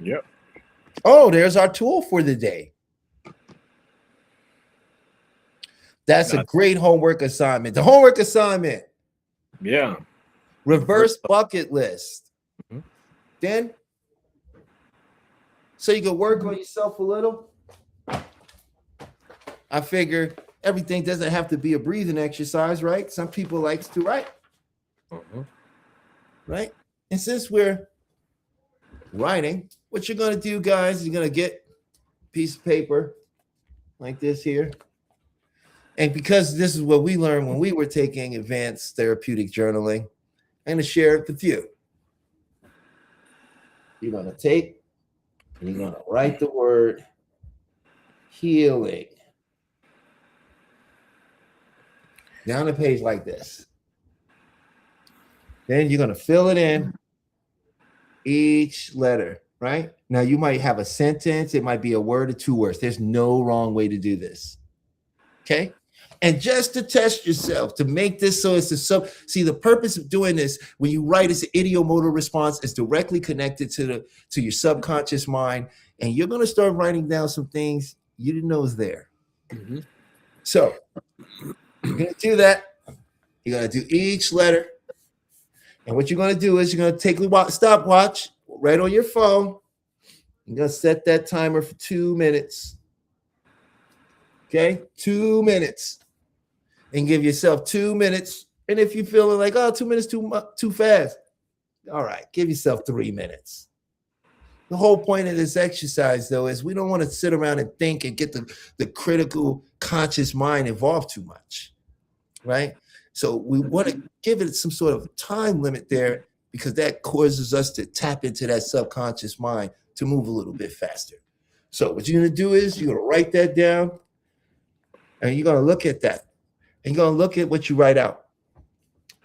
Yep. Oh, there's our tool for the day. That's a great homework assignment. The homework assignment. Yeah. Reverse bucket list. Mm-hmm. Then, so you can work on yourself a little. I figure everything doesn't have to be a breathing exercise, right? Some people like to write. Mm-hmm. Right? And since we're writing, what you're going to do, guys, you're going to get a piece of paper like this here. And because this is what we learned when we were taking advanced therapeutic journaling, I'm going to share it with you. You're going to take and you're going to write the word healing down the page like this. Then you're going to fill it in each letter, right? Now you might have a sentence. It might be a word or 2 words. There's no wrong way to do this. Okay. And just to test yourself, to make this so it's see, the purpose of doing this when you write is an ideomotor response. It's directly connected to your subconscious mind. And you're going to start writing down some things you didn't know was there. Mm-hmm. So you're going to do that. You're going to do each letter. And what you're going to do is you're going to take a stopwatch right on your phone. You're going to set that timer for 2 minutes. Okay, 2 minutes. And give yourself 2 minutes. And if you're feeling like, 2 minutes too fast, all right, give yourself 3 minutes. The whole point of this exercise, though, is we don't want to sit around and think and get the critical conscious mind involved too much, right? So we want to give it some sort of time limit there because that causes us to tap into that subconscious mind to move a little bit faster. So what you're going to do is you're going to write that down and you're going to look at that. And you're going to look at what you write out.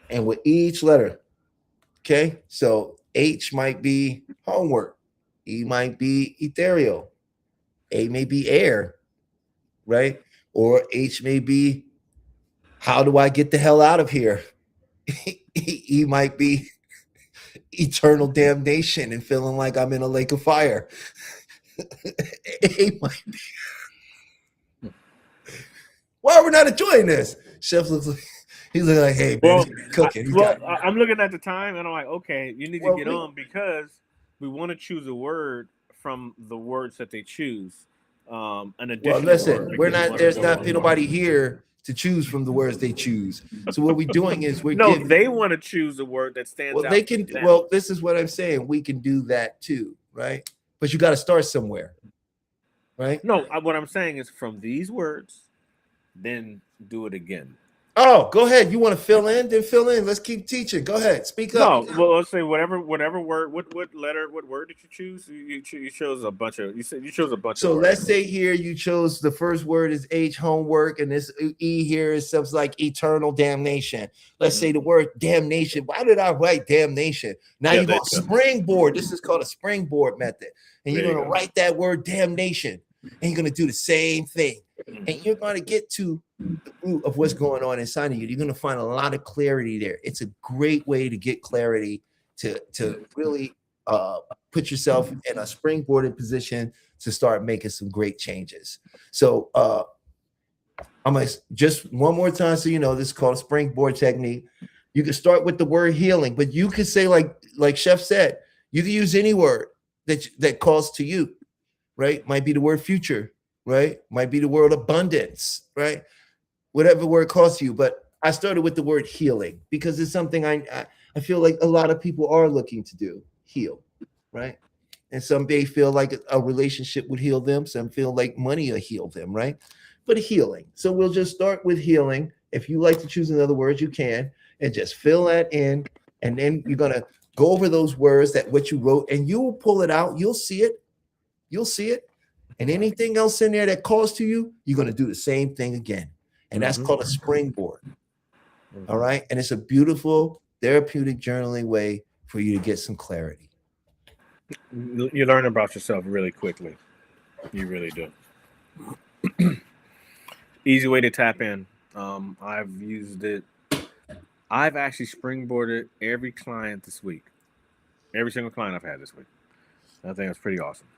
And with each letter, okay? So H might be homework. E might be ethereal. A may be air, right? Or H may be, how do I get the hell out of here? E might be eternal damnation and feeling like I'm in a lake of fire. A might be, why are we not enjoying this? Chef looks like he's looking like, hey, baby, cooking. I'm looking at the time and I'm like, okay, you need to get on because we want to choose a word from the words that they choose. An additional well, listen, word. we're not. There's not nobody here to choose from the words they choose. So what we're doing is we're they want to choose a word that stands out. Well, they can. Well, this is what I'm saying. We can do that too, right? But you got to start somewhere. right? No, what I'm saying is from these words, then do it again. Oh, go ahead. You want to fill in? Then fill in. Let's keep teaching. Go ahead. Speak up. No, well, let's say whatever word. What letter? What word did you choose? You chose a bunch of. You said you chose a bunch. So of let's words. say here you chose the first word is H, homework, and this E here is something like eternal damnation. Let's say the word damnation. Why did I write damnation? Now Yeah, you're going to that's- springboard. This is called a springboard method. And you're There you going to go. write that word damnation. And you're going to do the same thing. Mhm. And you're going to get to the root of what's going on inside of you. You're going to find a lot of clarity there. It's a great way to get clarity to really put yourself in a springboarded position to start making some great changes. So I'm gonna just one more time so you know this is called a springboard technique. You can start with the word healing, but you can say like Chef said, you can use any word that calls to you, right? Might be the word future, right? Might be the word abundance, right? Whatever word calls to you. But I started with the word healing because it's something I feel like a lot of people are looking to do, heal, right? And some may feel like a relationship would heal them. Some feel like money will heal them, right? But healing. So we'll just start with healing. If you like to choose another word, you can, and just fill that in. And then you're going to go over those words that what you wrote, and you will pull it out. You'll see it. You'll see it. And anything else in there that calls to you, you're going to do the same thing again. And that's called a springboard. All right. And it's a beautiful therapeutic journaling way for you to get some clarity. You learn about yourself really quickly. You really do. Easy way to tap in. I've used it. I've actually springboarded every client this week. Every single client I've had this week. I think it's pretty awesome.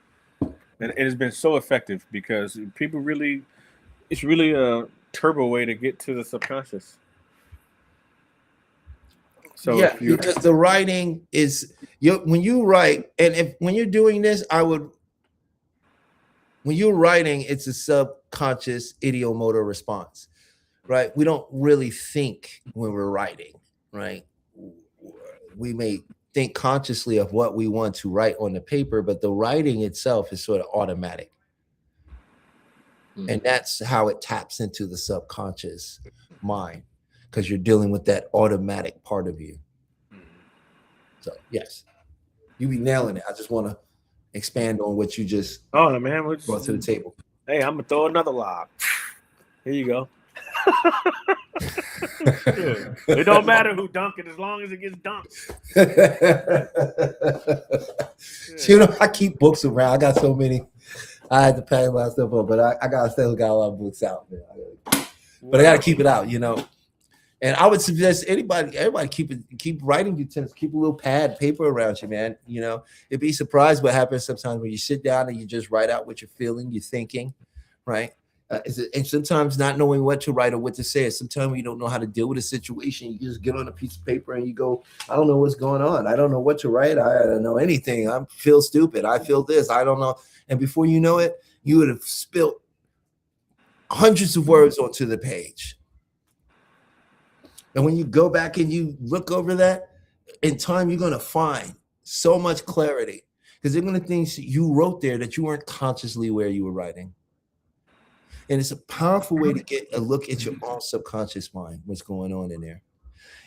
And it has been so effective because people really, it's really a turbo way to get to the subconscious. So yeah, if you, because the writing is when you write, and when you're doing this, when you're writing, it's a subconscious ideomotor response, right? We don't really think when we're writing, right? We may think consciously of what we want to write on the paper, but the writing itself is sort of automatic. And that's how it taps into the subconscious mind, because you're dealing with that automatic part of you. So yes, you be nailing it. I just want to expand on what you just oh man, brought to the table. Hey, I'm gonna throw another lob. Here you go. It don't matter who dunk it as long as it gets dunked. You know, I keep books around. I got so many. I had to pack my stuff up, but I still got a lot of books out, man. But I got to keep it out, you know. And I would suggest everybody keep writing utensils, keep a little pad, paper around you, man. You know, you'd be surprised what happens sometimes when you sit down and you just write out what you're feeling, you're thinking, right? And sometimes not knowing what to write or what to say. Sometimes you don't know how to deal with a situation. You just get on a piece of paper and you go, I don't know what's going on. I don't know what to write. I don't know anything. I feel stupid. I feel this. I don't know. And before you know it, you would have spilled hundreds of words onto the page. And when you go back and you look over that, in time, you're going to find so much clarity because they're going to things you wrote there that you weren't consciously aware you were writing. And it's a powerful way to get a look at your own subconscious mind, what's going on in there.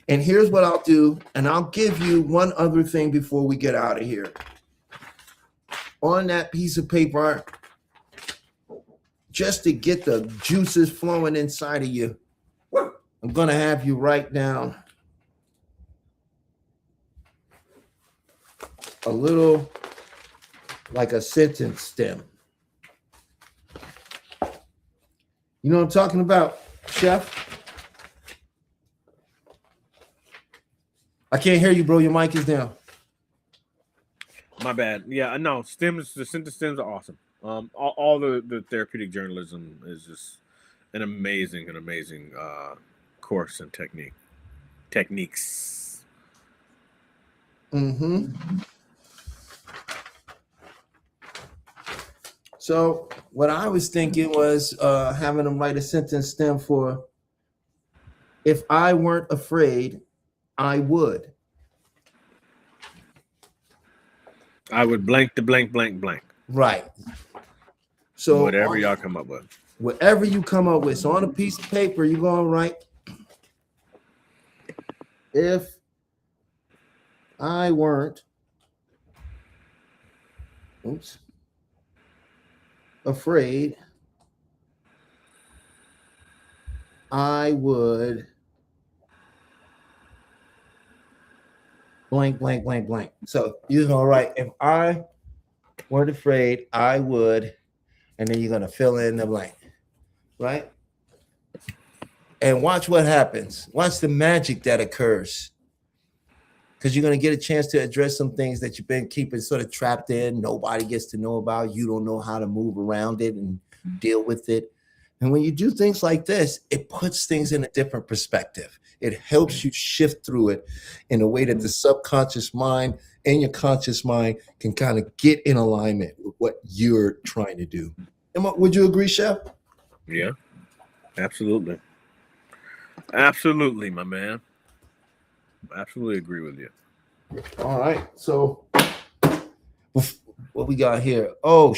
And here's what I'll do. And I'll give you one other thing before we get out of here. On that piece of paper, just to get the juices flowing inside of you, I'm going to have you write down a little like a sentence stem. You know what I'm talking about, Chef? I can't hear you, bro. Your mic is down. My bad. Yeah, no, stems, the sentence stems are awesome. All the therapeutic journalism is just an amazing course and techniques. Mm-hmm. So what I was thinking was having them write a sentence stem for, if I weren't afraid, I would. I would blank the blank blank blank. Right. So whatever y'all come up with. whatever you come up with. So on a piece of paper, you're going to write, if I weren't afraid, I would blank, blank, blank, blank. So you're going to write, if I weren't afraid, I would, and then you're going to fill in the blank, right? And watch what happens. Watch the magic that occurs. Because you're going to get a chance to address some things that you've been keeping sort of trapped in. Nobody gets to know about. You don't know how to move around it and deal with it. And when you do things like this, it puts things in a different perspective. It helps you shift through it in a way that the subconscious mind and your conscious mind can kind of get in alignment with what you're trying to do. Would you agree, Chef? Yeah, absolutely. Absolutely, my man. Absolutely agree with you. All right. So what we got here? Oh,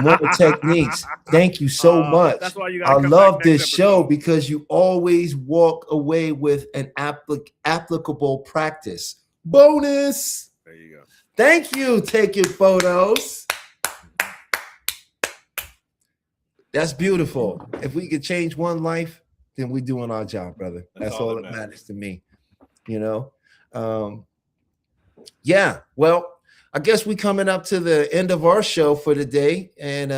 more techniques. Thank you so much. That's why you I gotta love this show because you always walk away with an applicable practice. Bonus. There you go. Thank you. Taking photos. That's beautiful. If we could change one life, then we're doing our job, brother. That's all that matters to me. You know? Yeah. Well, I guess we're coming up to the end of our show for today. And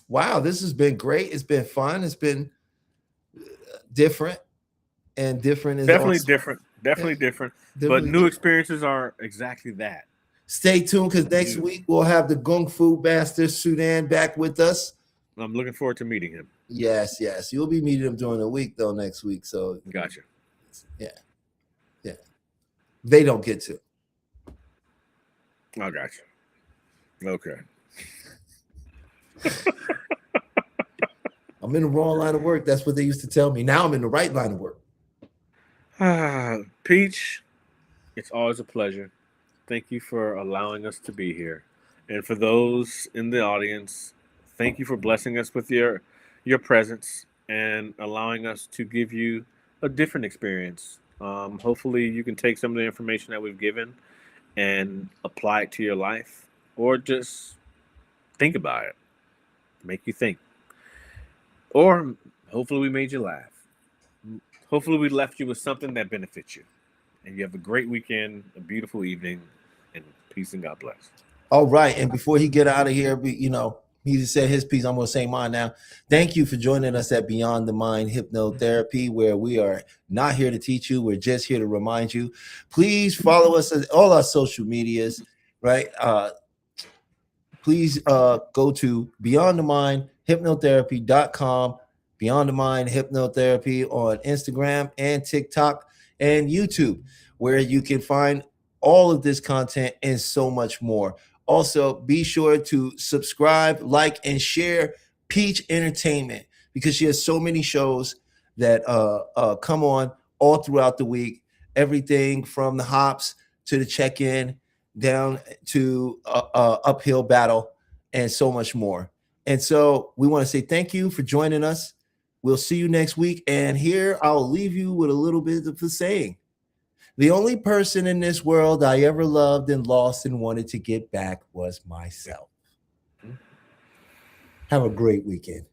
wow, this has been great. It's been fun. It's been different. And different is definitely awesome. different. Definitely different. Definitely but new experiences are exactly that. Stay tuned because next week we'll have the Kung Fu Master Sudan back with us. I'm looking forward to meeting him. Yes, yes. You'll be meeting him during the week, though, next week. So gotcha. Yeah. Yeah. They don't get to. I got you. Okay. I'm in the wrong line of work. That's what they used to tell me. Now I'm in the right line of work. Peach, it's always a pleasure. Thank you for allowing us to be here. And for those in the audience, thank you for blessing us with your presence and allowing us to give you a different experience. Hopefully you can take some of the information that we've given and apply it to your life, or just think about it, make you think. Or hopefully we made you laugh. Hopefully we left you with something that benefits you. And you have a great weekend, a beautiful evening, and peace and God bless. All right. And before he get out of here, he just said his piece. I'm going to say mine now. Thank you for joining us at Beyond the Mind Hypnotherapy, where we are not here to teach you. We're just here to remind you. Please follow us on all our social medias, right? Please go to beyondthemindhypnotherapy.com, Beyond the Mind Hypnotherapy on Instagram and TikTok and YouTube, where you can find all of this content and so much more. Also, be sure to subscribe, like, and share Peach Entertainment, because she has so many shows that come on all throughout the week. Everything from the hops to the check-in down to uphill battle and so much more. And so we want to say thank you for joining us. We'll see you next week. And here I'll leave you with a little bit of the saying. The only person in this world I ever loved and lost and wanted to get back was myself. Have a great weekend.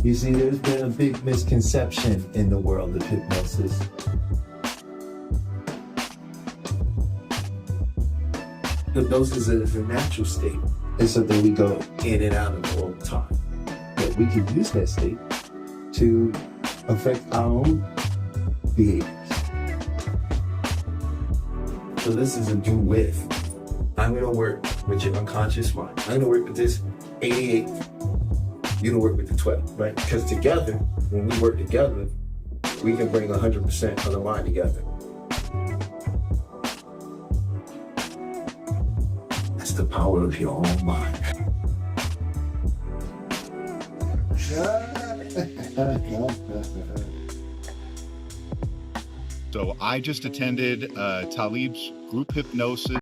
You see, there's been a big misconception in the world of hypnosis. Hypnosis is a natural state. It's something we go in and out of all the time. But we can use that state to affect our own behaviors. So this is a do with. I'm going to work with your unconscious mind. I'm going to work with this 88. You're going to work with the 12, right? Because together, when we work together, we can bring 100% of the mind together. That's the power of your own mind. So I just attended Talib's group hypnosis